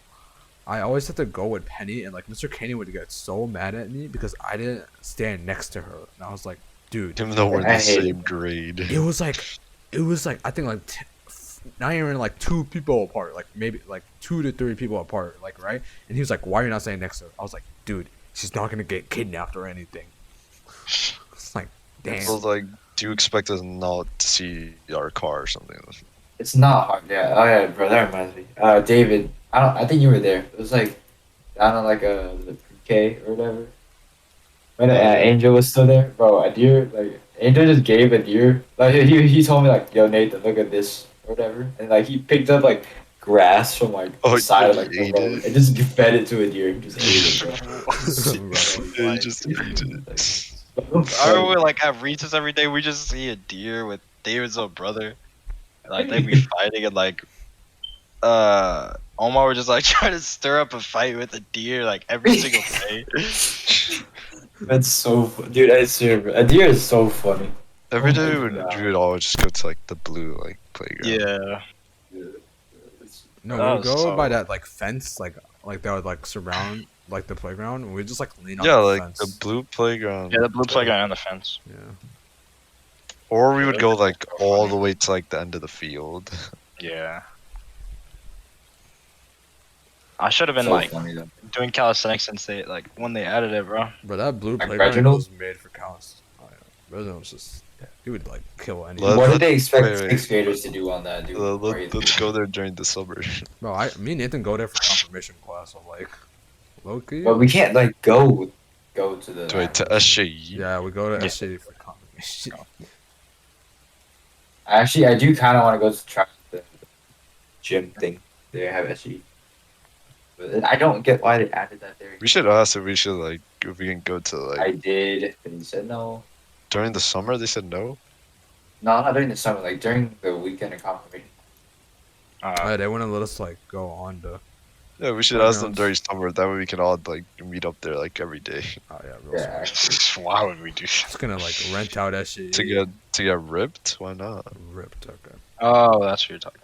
I always had to go with Penny, and like Mr. Caney would get so mad at me because I didn't stand next to her, and I was like, dude, Even though we're in I the hate same it. grade. it was like I think like not even like 2 people apart, like maybe like 2 to 3 people apart, like, right? And he was like, why are you not staying next to her? I was like, dude, she's not gonna get kidnapped or anything. It's like, damn. So like, do you expect us not to see our car or something? It's not hard. Yeah. Oh yeah, bro. That reminds me. David. I think you were there. It was like down on like the pre-K or whatever. When Angel was still there, bro. A deer. Like Angel just gave a deer. Like he told me like, yo Nathan, look at this or whatever, and like he picked up like grass from like Oh, the side of like he the ate road it? and just fed it to a deer. He just ate it, bro. Yeah, you just eat it. I remember like at recess every day we just see a deer with David's little brother. And, like they'd be fighting and like Omar would just like try to stir up a fight with a deer like every single day. That's so dude. I swear, bro. A deer is so funny. Every Oh day my we God. would always just go to like the blue like playground. Yeah. No, That we would was go by so- that like fence, like that would like surround like the playground, and we just like lean on Yeah, the like fence. the blue playground. Yeah, the blue playground on the fence. Yeah. Or we would go like all the way to like the end of the field. Yeah. I should have been So like funny though. doing calisthenics since they like when they added it, bro. But that blue Like playground Reginald? was made for cows. Oh, yeah. Reginald was just, he would like kill anyone. What Let- did they expect wait, wait. 6th graders to do on that, dude? Let's go there during the summer. Bro, me and Nathan go there for confirmation class. So like, low key. But we can't like go to the. Wait, to SJE? Yeah, we go to Yeah. SJD for confirmation. Actually, I do kind of want to go to try the gym thing. They have SE. But I don't get why they added that there. We should ask if we should like if we can go to like I did, but he said no. during the summer. They said no. No, not during the summer. Like during the weekend of confirmation. They wouldn't let us like go on the. Yeah, we should ask them Playgrounds. during summer. That way we can all like meet up there like every day Oh yeah, real Yeah. smart. Why would we do that? Just gonna like rent out SJD. to get ripped. Why not? Ripped. Okay. Oh, that's what you're talking.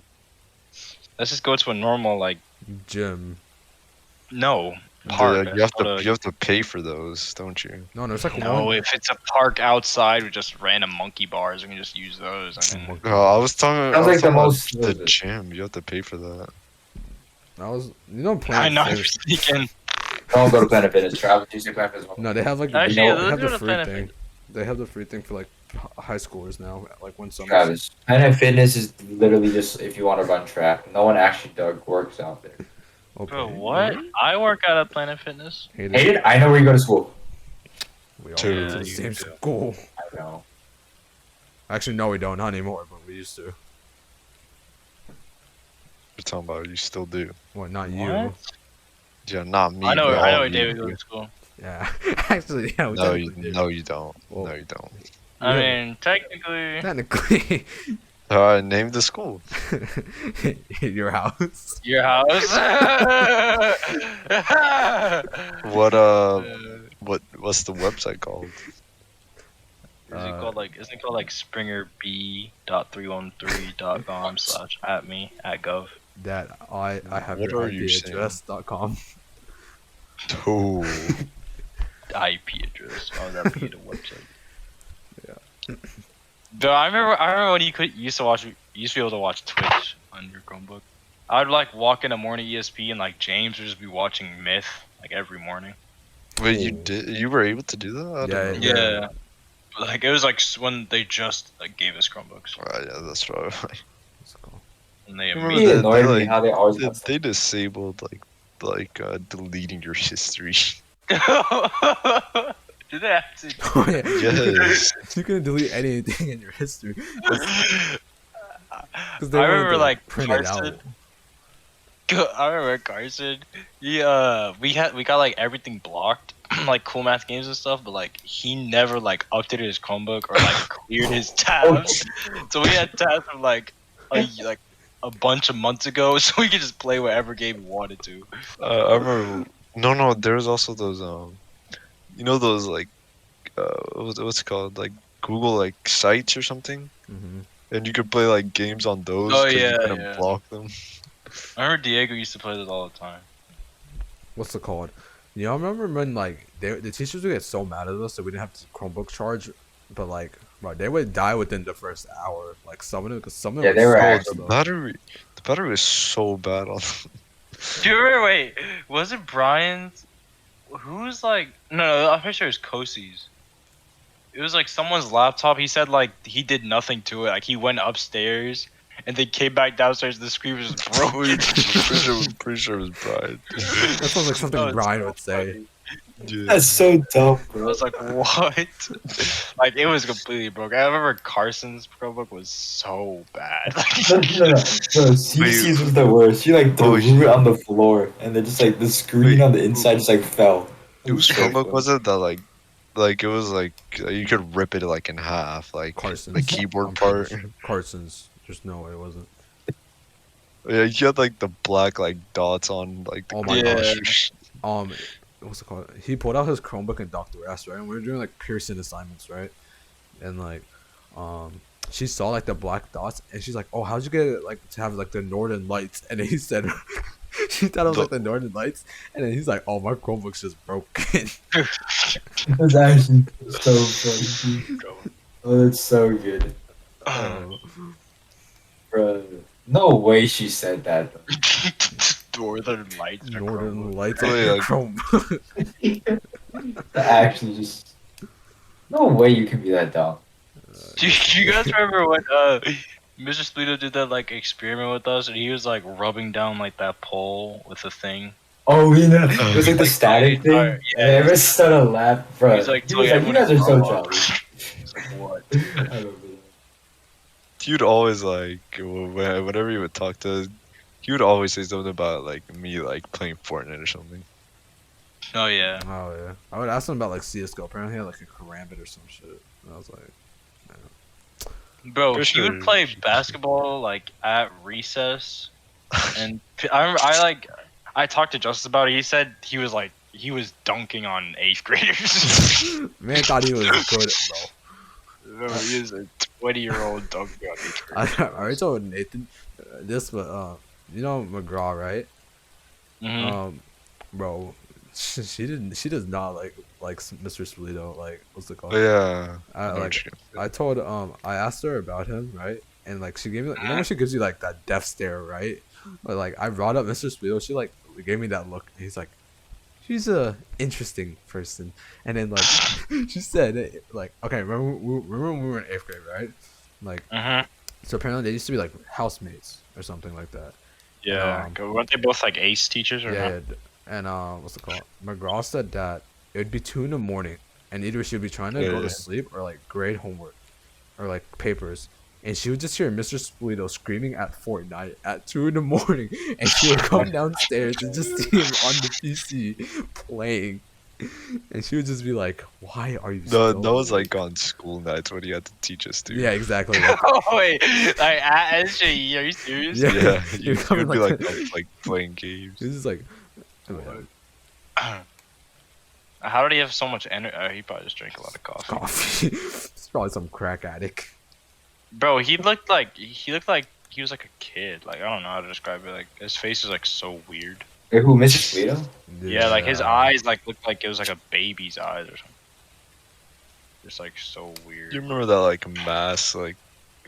Let's just go to a normal like Gym. no park. You have That's not to you have to pay for those, don't you? No, there's like No, one. if it's a park outside with just random monkey bars, we can just use those. I mean, Oh, I was talking. Sounds I was like the talking about most- the gym. You have to pay for that. That was I Planet know Fitness. you're thinking. Don't go to Planet Fitness. Travel to Planet Fitness. No, they have like Actually, they let's have go the to free Planet thing. They have the free thing for like high schoolers now. Like one summer. Travis. Planet Fitness is literally just if you want to run track. No one actually works out there. Okay. Bro, what? I work out at Planet Fitness. Hayden, Hayden, I know where you go to school. we all Dude, go to the you same do. school. I know. Actually, no, we don't. Not anymore, but we used to. We're talking about you still do. Well, not What? you. Yeah, not me. I know. We I all know. read David goes you. to school. Yeah, actually, yeah, we No, you, technically do. no, you don't. Well, No, you don't. we I have mean, technically. technically All right, name the school. your house. Your house. What Is what's the website called? it called like? Isn't it called like springerb.313.com/@me@gov? That I have What your are you IP saying? address.com. Oh, IP address. Why would that be the website? Yeah. But I remember when you used to be able to watch Twitch on your Chromebook. I'd like walk in the morning ESP and like James would just be watching Myth like every morning. wait, you Oh. did? You were able to do that? I Yeah, didn't know. yeah. Yeah. But, like it was like when they just like gave us Chromebooks Yeah, that's right. What's it called? and they Remember It that immediately. annoyed me like how they always they, got stuff. they disabled deleting your history. Did they actually? Oh, yeah. Yes. You couldn't delete anything in your history because they I wanted remember to like print it out. Carson. I remember Carson. We got like everything blocked, like cool math games and stuff, but like he never like updated his Chromebook or like cleared his tabs. So we had tabs from like a bunch of months ago, so we could just play whatever game we wanted to. I remember. No, there was also those you know those like what's it called, like Google like sites or something, Hmm. and you could play like games on those Oh, because you yeah, couldn't yeah. block them. I remember Diego used to play this all the time. What's it called? You know, I remember when like the teachers would get so mad at us that we didn't have to Chromebook charge, but like, bro, they would die within the first hour. Like some of them, because some of them Yeah, were they were so Oh, actually- slow. the battery was so bad on. Do you remember? Wait, was it Brian's? Who's like? No, I'm pretty sure it was Kosi's. It was like someone's laptop. He said like he did nothing to it. Like he went upstairs and they came back downstairs. And the screen was just broke. pretty sure it was Brian. That sounds like something That was Brian so would say. funny. Yeah. That's so dumb, I bro. was like, what? Like it was completely broke. I remember Carson's Chromebook was so bad. No. CC's was the worst. She like Oh, threw it on the floor, and then just like the screen Wait, on the inside just like fell. Whose so Chromebook funny. was it that like it was like you could rip it like in half, like Carson's. the keyboard I'm part. pretty sure. Carson's. There's no way it wasn't. Yeah, you had like the black like dots on like the Oh my gosh. What's it called? He pulled out his Chromebook in Dr. S, right? And we were doing like Pearson assignments, right? And like, she saw like the black dots, and she's like, "Oh, how'd you get it, like to have like the Northern Lights?" And then he said, she thought it was like the Northern Lights, and then he's like, "Oh, my Chromebook's just broken." That's actually so funny. Oh, that's so good, Oh. bro. No way she said that. Northern Lights. or Northern Chromebook. Lights Oh, on yeah, your like- Chromebook. That actually just. No way you can be that dumb. Do you guys remember when Mr. Splito did that like experiment with us, and he was like rubbing down like that pole with a thing? Oh, you know, it was like the Like, static thing. yeah, And everyone started to laugh, bro. He's like, He was like, you "Everyone guys are so grow up." jolly. It's like what? I remember that. You'd always like whenever you would talk to us, he would always say something about like me like playing Fortnite or something. Oh yeah. Oh yeah, I would ask him about like CS:GO. Apparently, he had like a karambit or some shit. And I was like, Bro, For he would sure. play basketball like at recess, and I talked to Justice about it. He said he was dunking on 8th graders. man, thought he was good, bro. He is a 20-year-old dunking on 8th I graders. already told Nathan this, but you know McGraw, right? Mhm. Bro, she does not like Mr. Spolito. Like, what's it called? Oh, yeah. I know what like you're gonna say. I told I asked her about him, right? And like she gave me, you know when she gives you like that death stare, right? But like I brought up Mr. Spolito, she like gave me that look. And he's like, she's a interesting person. And then like she said like, okay, remember when we were in 8th grade, right? Like, Mhm. so apparently they used to be like housemates or something like that. Yeah. Weren't they both like ace teachers or Yeah, not? yeah. And what's it called? McGraw said that it would be 2 in the morning, and either she would be trying to go Yeah. to sleep or like grade homework, or like papers, and she would just hear Mr. Spolito screaming at Fortnite at 2 in the morning, and she would come downstairs and just see him on the PC playing, and she would just be like, "Why are you No, still that was awake?" like on school nights when he had to teach us, dude. Yeah, exactly. Like, Oh wait, like at SJE, are you serious? Yeah. Yeah, You're you coming would be like like up, like playing games. this is like, oh, yeah, How did he have so much energy? He probably just drank a lot of coffee. coffee. It's probably some crack addict. Bro, he looked like he was like a kid. Like I don't know how to describe it. Like his face is like so weird. Wait, who, Mrs. Guido? Yeah, like his eyes like looked like it was like a baby's eyes or something. Just like so weird. You remember that like mass like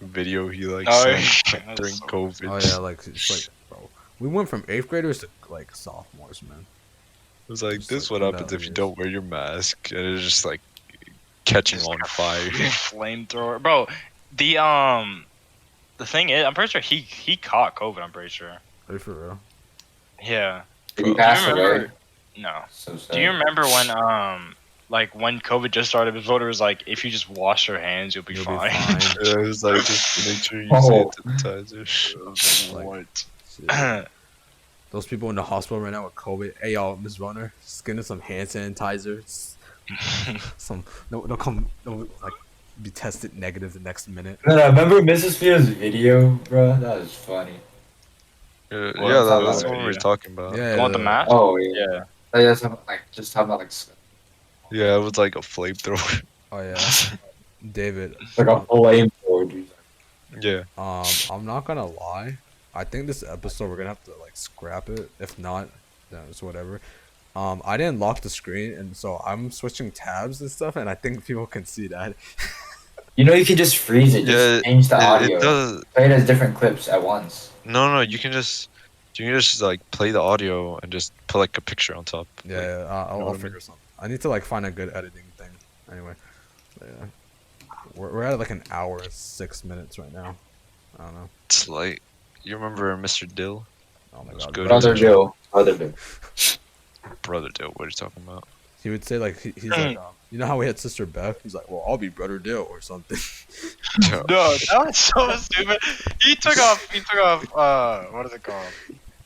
video he like Oh, sent yeah, during so- COVID? Oh yeah, like it's like, bro, we went from 8th graders to like sophomores, man. It was like, Just, this like, what on happens that if you years. don't wear your mask, and it's just like catching Just on like a fire. Flamethrower, bro. The thing is, I'm pretty sure he caught COVID. I'm pretty sure. Are you for real? Yeah. Did he Bro, pass do you away? remember- No. So sad. Do you remember when like when COVID just started? His voter was like, if you just wash your hands, you'll be You'll fine. be fine. Yeah, it was like just make sure you Oh. sanitizer. Like, What? shit. Those people in the hospital right now with COVID. Hey y'all, Miss Runner, just get us some hand sanitizer. Some no like be tested negative the next minute. No, remember Mrs. Guido's video, bro? That was funny. Yeah, Well, yeah, I'm talking that's about what we were video. talking about. Yeah, You want the mask? Oh, yeah. Yeah. Oh, yeah, something like, just talking about, like, Yeah, it was like a flamethrower. Oh yeah, David. like a flamethrower, dude. Yeah. I'm not gonna lie. I think this episode we're gonna have to like scrap it. If not, then it's whatever. I didn't lock the screen, and so I'm switching tabs and stuff, and I think people can see that. You know, you can just freeze it, Yeah, just change the audio. it does. Play it as different clips at once. No, you can just like play the audio and just put like a picture on top. Yeah, Like, yeah, I'll what I mean? figure something. I need to like find a good editing thing. Anyway, yeah, we're at like an hour and 6 minutes right now. I don't know. it's like, you remember Mr. Dill? Oh my That's god, good. Brother Joe. Brother Joe. Brother Dill, what are you talking about? he would say like he's like, you know how we had Sister Beth? He's like, well, I'll be Brother Dill or something. Yeah. No, that was so stupid. He took off. What is it called?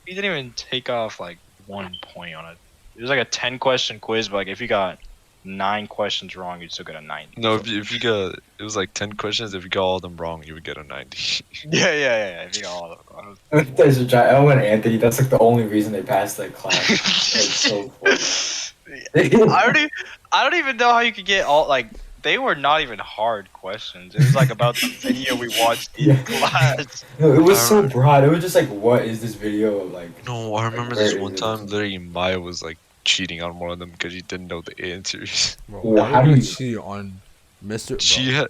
He didn't even take off like 1 point on it. It was like a 10-question quiz, but like if you got 9 questions wrong, you'd still get a 90. No, if you got, it was like 10 questions. If you got all of them wrong, you would get a 90. Yeah. If you got all of them wrong. There's a giant Ellen and Anthony. That's like the only reason they passed that class. It's so funny. I don't even know how you could get all like they were not even hard questions. It was like about the video we watched in Yeah. class. No, it was so broad. It was just like, what is this video of, like? No, I remember where this is one it? time, literally Maya was like cheating on one of them because he didn't know the answers. Bro, Well, why how would do you you- cheat on Mr. Bro? She had,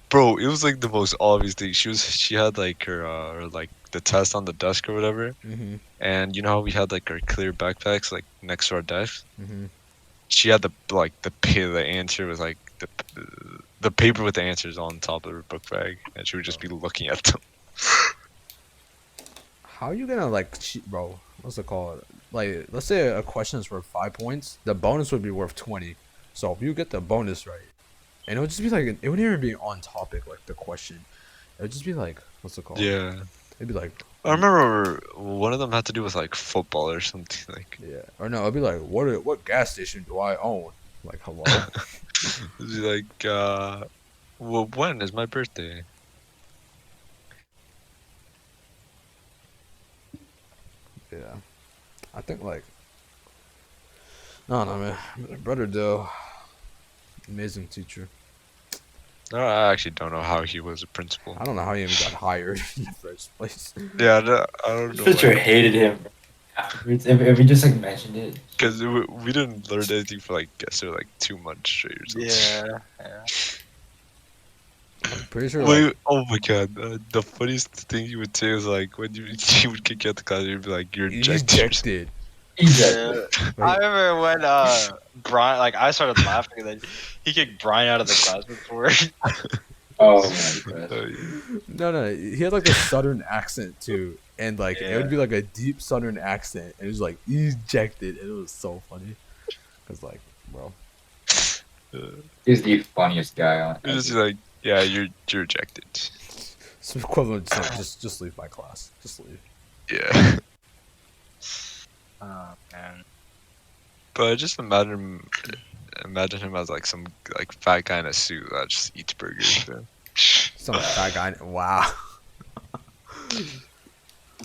bro, it was like the most obvious thing. She had like her like the test on the desk or whatever, Mm-hmm. and you know how we had like our clear backpacks like next to our desk. Mm-hmm. She had the answer was like the paper with the answers on top of her book bag, and she would just be looking at them. How are you gonna like cheat, bro? What's it called? Like, let's say a question is worth 5 points, the bonus would be worth 20. So if you get the bonus right, and it would just be like, it wouldn't even be on topic like the question. It would just be like, what's it called? Yeah, It'd be like, I remember one of them had to do with like football or something. Like, yeah, or no, it'd be like, what gas station do I own? Like, hello. it'd be like, well, when is my birthday? Yeah, I think like, I don't know, man. Brother Dill, amazing teacher. No, I actually don't know how he was a principal. I don't know how he even got hired in the first place. Yeah, I don't know. Sister hated him. Afterwards, if we just like mentioned it. Because we didn't learn anything for like, guess or like 2 months straight or something. Yeah. I'm pretty sure. Wait, Like, oh my god, the funniest thing you would say is like when he would kick you out the class, you'd be like, you're ejected. ejected. Yeah. I remember when Brian, like I started laughing and then he kicked Brian out of the class before. Oh my god. No, he had like a southern accent too, and like it would be like a deep southern accent, and it was like ejected, and it was so funny, cause like, bro, He's the funniest guy on. It was just like, yeah, you're ejected. It's equivalent to like, just leave my class. Just leave. Yeah. Oh man. But just imagine him as like some like fat guy in a suit that just eats burgers. Man. Some fat guy. Wow.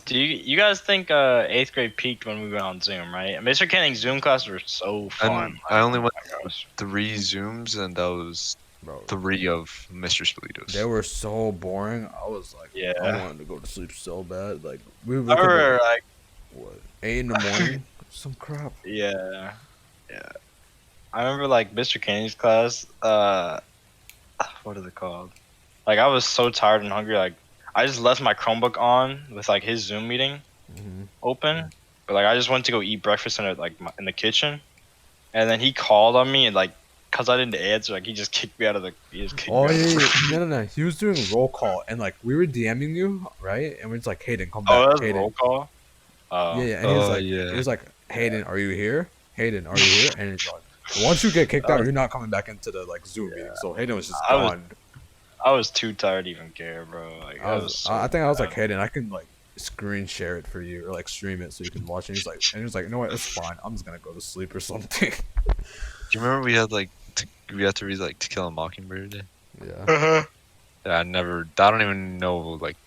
Do you guys think 8th grade peaked when we went on Zoom, right? Mr. Kenning's Zoom classes were so fun. I only oh went my gosh. 3 Zooms, and that was Bro, 3 of Mr. Spalitos. they were so boring. I was like, Yeah. I wanted to go to sleep so bad. Like we I woke up remember at, like what 8 in the morning. Some crap. yeah. I remember like Mr. Kenning's class. What is it called? Like I was so tired and hungry. Like I just left my Chromebook on with like his Zoom meeting open, but like I just went to go eat breakfast in in the kitchen, and then he called on me and like cause I didn't answer, like he just kicked me out of the. He just kicked Oh me out yeah, of the yeah. No. He was doing roll call, and like we were DMing you, right? And we're just like, Hayden, come Oh, back. that was Hayden. roll call. Yeah, yeah. And he was Oh, like, yeah. he was like, Hayden, are you here? Hayden, are you here? And he's like, once you get kicked out, you're not coming back into the like Zoom meeting. So Hayden was just I was- gone. I was too tired to even care, bro. Like I think I was like, Hayden, I can like screen share it for you or like stream it so you can watch it. And he was like, you know what? It's fine. I'm just gonna go to sleep or something. Do you remember we had to read like To Kill a Mockingbird? Yeah. Yeah, I don't even know like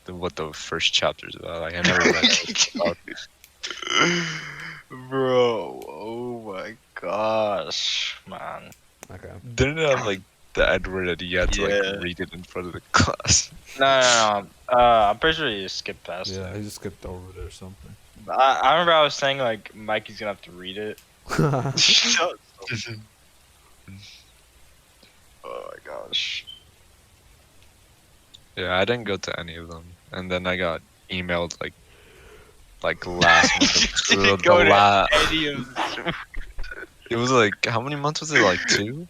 what the first chapter's about. Like I never read it. Bro, oh my gosh, man. Okay. Didn't it have like the Edward that you had to Yeah. like read it in front of the class? No. I'm pretty sure you just skipped past Yeah, it. he just skipped over it or something. I remember I was saying like Mikey's gonna have to read it. Oh my gosh. Yeah, I didn't go to any of them, and then I got emailed like last month. Didn't the go to la- any of them. It was like how many months was it? Like 2?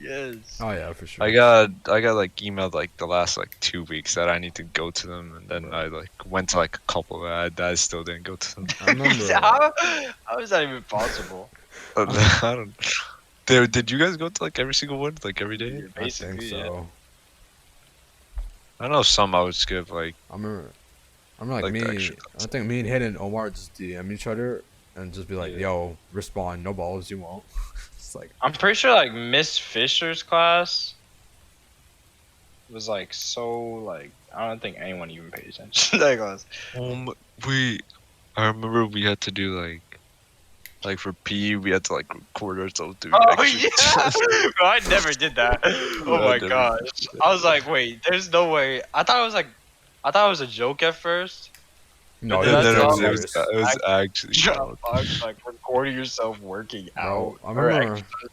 Yes. Oh yeah, for sure. I got like emailed like the last like 2 weeks that I need to go to them, and then I like went to like a couple that I still didn't go to them. I remember. How is that even possible? I don't. Did you guys go to like every single one, like every day? I think so. I know some I would skip, like I remember like, Like the me. extra I think me and Hayden and Omar just DM each other and just be like, Yeah. "Yo, respond. No balls, you won't." It's like, I'm pretty sure like Miss Fisher's class was like so like I don't think anyone even paid attention to that class. we. I remember we had to do like for PE we had to like record ourselves doing Oh exercises. yeah, bro, I never did that. Oh I my never gosh, did that. I was like, wait, there's no way. I thought it was a joke at first. no, And And then that's then it serious. was actually Like recording yourself working Bro, out. I or remember. exercising.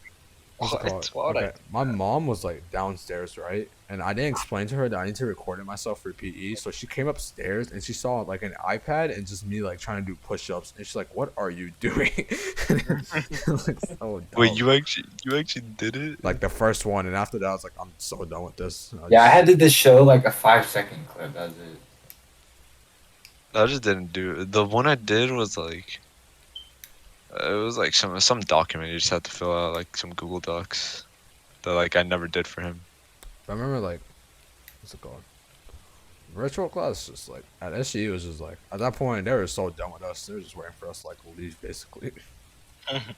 What's it What? called? Why would Okay, my mom was like downstairs, right? And I didn't explain to her that I need to record it myself for PE. So she came upstairs and she saw like an iPad and just me like trying to do push-ups. And she's like, "What are you doing?" It was, like, so Wait, dumb. you actually did it? Like the first one, and after that, I was like, "I'm so done with this." Yeah, I had to just show like a 5-second clip. That's it. I just didn't do it. The one I did was like it was like some document you just had to fill out, like some Google Docs that like I never did for him. I remember like, what's it called? Virtual class, just like at SU was just like at that point they were so done with us. They were just waiting for us to like leave, basically.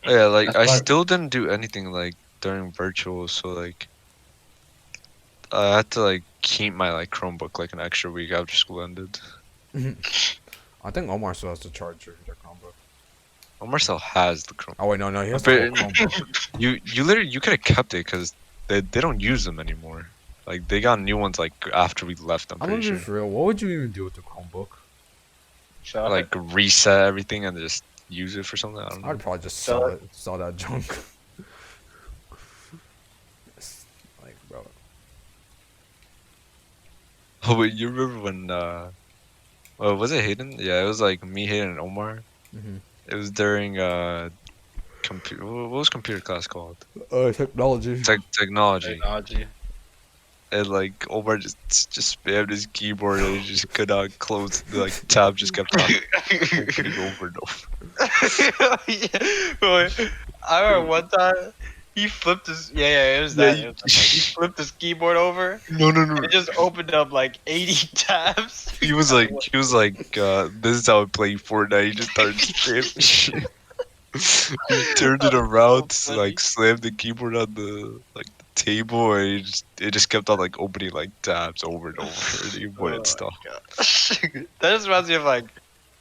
Yeah, like That's I why- still didn't do anything like during virtual, so like I had to like keep my like Chromebook like an extra week after school ended. I think Omar still has to charge their Chromebook. Omar still has the Chromebook. Oh wait, no, he has But- the whole Chromebook. You literally you could have kept it because they don't use them anymore. Like they got new ones like after we left. I'm I'm pretty gonna be sure. for real. What would you even do with the Chromebook? Sell it. Like reset everything and just use it for something. I don't know. I'd probably just Sell sell it. it, sell that junk. It's like, bro, Oh wait, you remember when? Oh, was it Hayden? Yeah, it was like me, Hayden, and Omar. Mhm. It was during computer. What was computer class called? technology. Technology. Technology. And like Omar just spammed his keyboard and he just could not close the like tab. Just kept on opening over and over. Yeah, boy, I remember one time He flipped his it was Yeah, that. It was like, he flipped his keyboard over. No, no, no. It just opened up like 80 tabs. He was like, this is how I play Fortnite. He just started spamming shit. He turned it That was around so to funny. like slam the keyboard on the table, and it just kept on like opening like tabs over and over, and he wouldn't Oh stop. my gosh. That just reminds me of like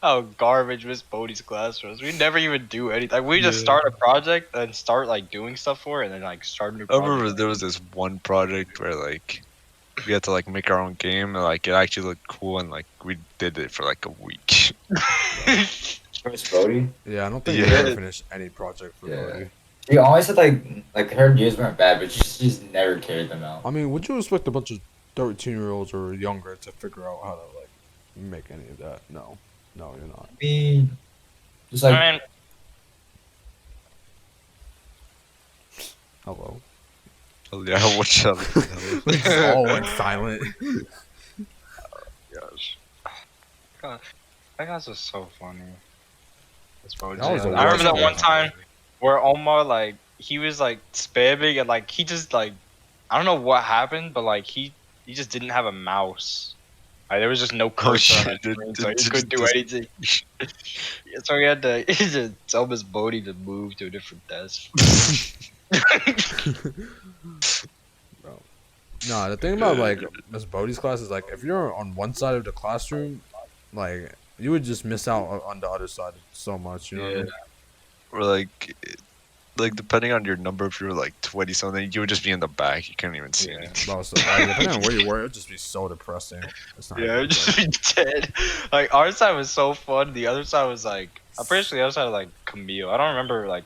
how garbage Miss Bodie's class was. We never even do anything. Like, we just Yeah. start a project and start like doing stuff for it, and then like start a new I project. remember there was this one project where like we had to like make our own game, and like it actually looked cool, and like we did it for like a week. Miss Brody. Yeah, I don't think we Yeah. ever finished any project for Yeah. Buddy. She always had like her news weren't bad, but she just never carried them out. I mean, would you expect a bunch of 13-year-olds or younger to figure out how to like make any of that? No, you're not. I mean, just like I mean, Hello. Oh, yeah, what's up? We just all went silent. gosh. God, that guy's just so funny. Miss Bodie. That was a I remember that worst one one. time where Omar like he was like spamming and like he just like I don't know what happened, but like he just didn't have a mouse. Like, there was just no cursor on shit, his screen, so he it couldn't do just- anything. So he had to tell Miss Bodie to move to a different desk. Bro. Nah, the thing about like Miss Bodie's class is like if you're on one side of the classroom, like you would just miss out on the other side so much. You know what I mean? Or like depending on your number, if you were like 20 something, you would just be in the back. You couldn't even see Yeah. anything. Bro, so like, depending on where you were, it would just be so depressing. It's not Yeah, even, it'd just be dead. Like, our side was so fun. The other side was like, I'm pretty sure the other side was like Camille. I don't remember like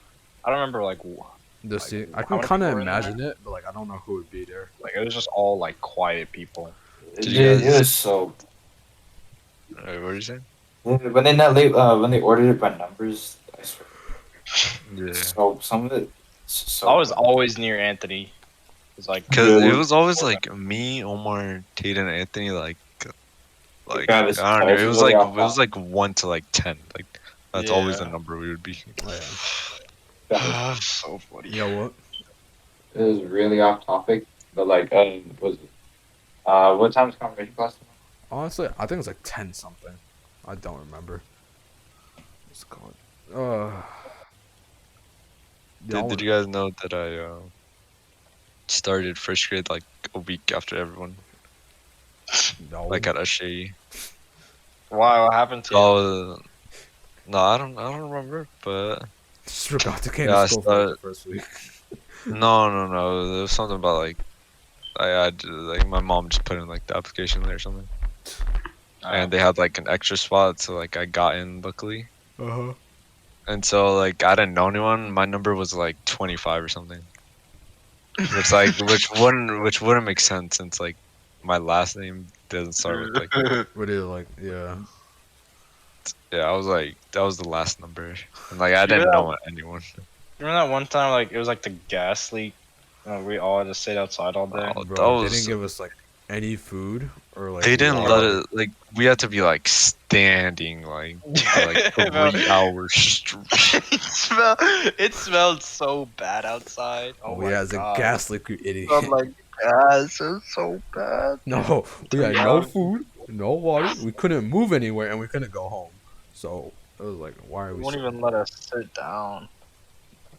the see, I how can many kind of people were in there? imagine it, but like I don't know who would be there. it was just all like quiet people. Did it, you it guys- was so. What are you saying? When they when they ordered it by numbers, I swear. Yeah. So some of it. So I was always near Anthony. It was like Because Really? it was always like me, Omar, Hayden, and Anthony. Like Yeah, this I don't know. It tells was you like how it was like 1 to like 10. Like that's always the Yeah. number we would be. Oh, so funny. yeah. Yo, what? It was really off topic, but like, was it? What time's conversation class tomorrow? Honestly, I think it's like 10 something. I don't remember. What's it called? Did you guys know that I started first grade like a week after everyone, No. like at Ashei? Why? What happened to you? Oh, no, I don't remember, but Just forgot to came Yeah, I to school for like, started- the first week. no. There was something about like like my mom just put in like the application there or something, and they had like an extra spot, so like I got in luckily, Uh-huh. and so like I didn't know anyone. My number was like 25 or something, which wouldn't make sense since like my last name doesn't start with like What is it like? Yeah. yeah. I was like that was the last number, and like I didn't Yeah. know anyone. Remember that one time, like, it was like the gas leak? We all had to sit outside all day. Oh, Bro, that they was- didn't give us like any food or like They didn't water. let it like we had to be like standing like for like 3 hours straight. It smelled so bad outside. Oh, Oh, yeah, it's a God. gas leak, you idiot. Smelled like gas. It was so bad. No, we had no Yeah. food, no water. We couldn't move anywhere, and we couldn't go home. So it was like, why are They we? won't even let us sit down.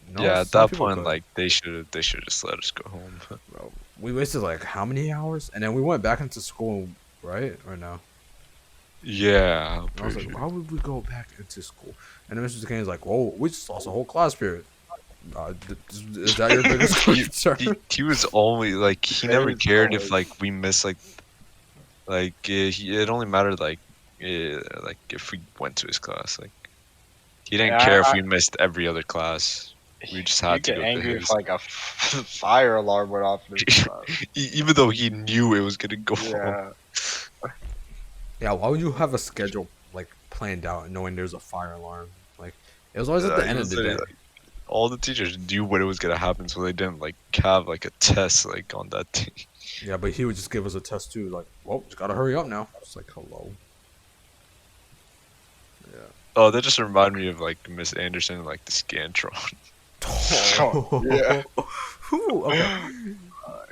No, Yeah, at some that people point could. like they should just let us go home. Bro, we wasted like how many hours, and then we went back into school, right? Or no? Yeah, I'm I was pretty like, sure. why would we go back into school? And then Mr. Kane is like, whoa, we just lost a whole class period. Is that your biggest concern? He was always like he It never was cared if always- like we missed it only mattered like if we went to his class like he didn't Yeah, care if I- we missed every other class. We just had you to get go to angry his. if like a fire alarm went off. In his class. Even though he knew it was gonna go off. Yeah. Yeah, why would you have a schedule like planned out knowing there's a fire alarm? Like it was always at Yeah, the he end of was the day. literally, like, all the teachers knew what it was gonna happen, so they didn't like have like a test like on that day. Yeah, but he would just give us a test too. Like, well, just gotta hurry up now. It's like, hello. Yeah. Oh, that just reminded me of like Miss Anderson, like the Scantron. Yeah. Whew, okay.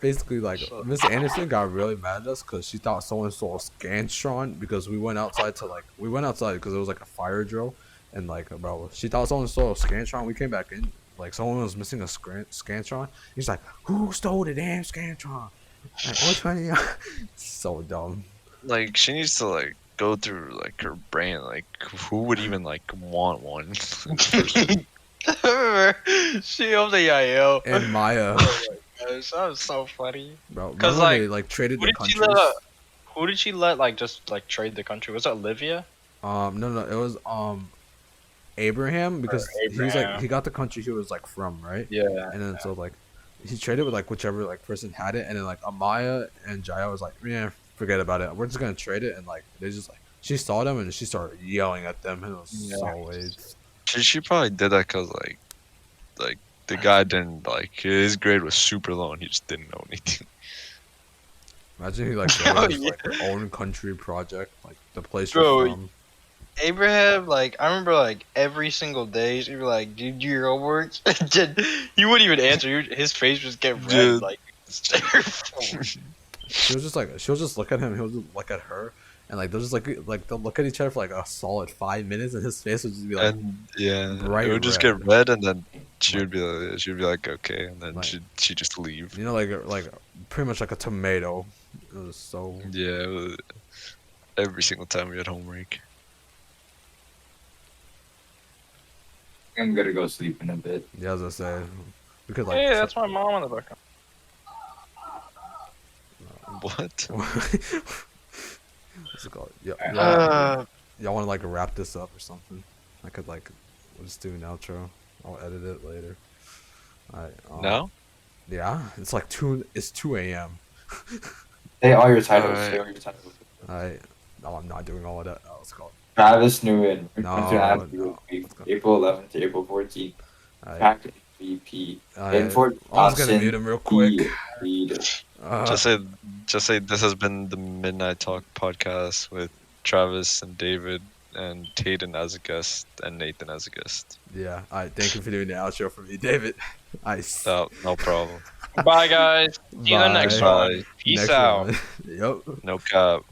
Basically, like Miss Anderson got really mad at us because she thought someone stole a Scantron because we went outside because it was like a fire drill, and like bro, she thought someone stole a Scantron. We came back in like someone was missing a Scantron. He's like, "Who stole the damn Scantron? Like, which one? Of y'all?" So dumb. Like she needs to like go through like her brain. Like who would even like want one? She owns a IO. And Maya, Oh my gosh, that was so funny. bro, Cause remember when like, they like traded who the did she let? countries? Who did she let like just like trade the country? Was it Olivia No, it was Abraham or because he's like Abraham? he got the country he was like from, right? Yeah. And then so like he traded with like whichever like person had it, and then like Amaya and Jaya was like, yeah, forget about it. We're just gonna trade it, and like they just like she saw them and she started yelling at them, and it was Yeah. so waste. She probably did that because like the guy didn't like his grade was super low and he just didn't know anything. Imagine he like Oh, wrote his yeah. like own country project, like the place Bro, you're from. Abraham, like I remember, like every single day, he'd be like, "Did you do your homework?" He wouldn't even answer. His face would just get red. Dude. Like it's terrible. She'll just look at him, he'll just look at her, and like they'll just like they'll look at each other for like a solid 5 minutes, and his face would just be like And yeah, bright it would just red. get red, and then Like- she'd be like okay, and then Like- she'd just leave. you know, like pretty much like a tomato. It was so Yeah, every single time we had homework. I'm gonna go sleep in a bit. yeah, as I said, we could like Hey, that's my mom on the background. What? what's it called? Yeah, y'all want to like wrap this up or something? I could like we'll just do an outro. I'll edit it later. Alright. No? Yeah, it's like 2 a.m. Say all your titles. Alright. Say all your titles. Alright. No, I'm not doing all of that. Oh, it's called. Travis Newman. No. April 11th to April 14th. Alright. Pack MVP. Inford I was gonna Johnson. mute him real quick. Lead. Just say this has been the Midnight Talk podcast with Travis and David and Hayden as a guest and Nathan as a guest. Yeah. Alright. Thank you for doing the outro for me, David. Nice. No problem. Bye, guys. See you in the next Bye. one. Peace Next out. one. Yup. No cap.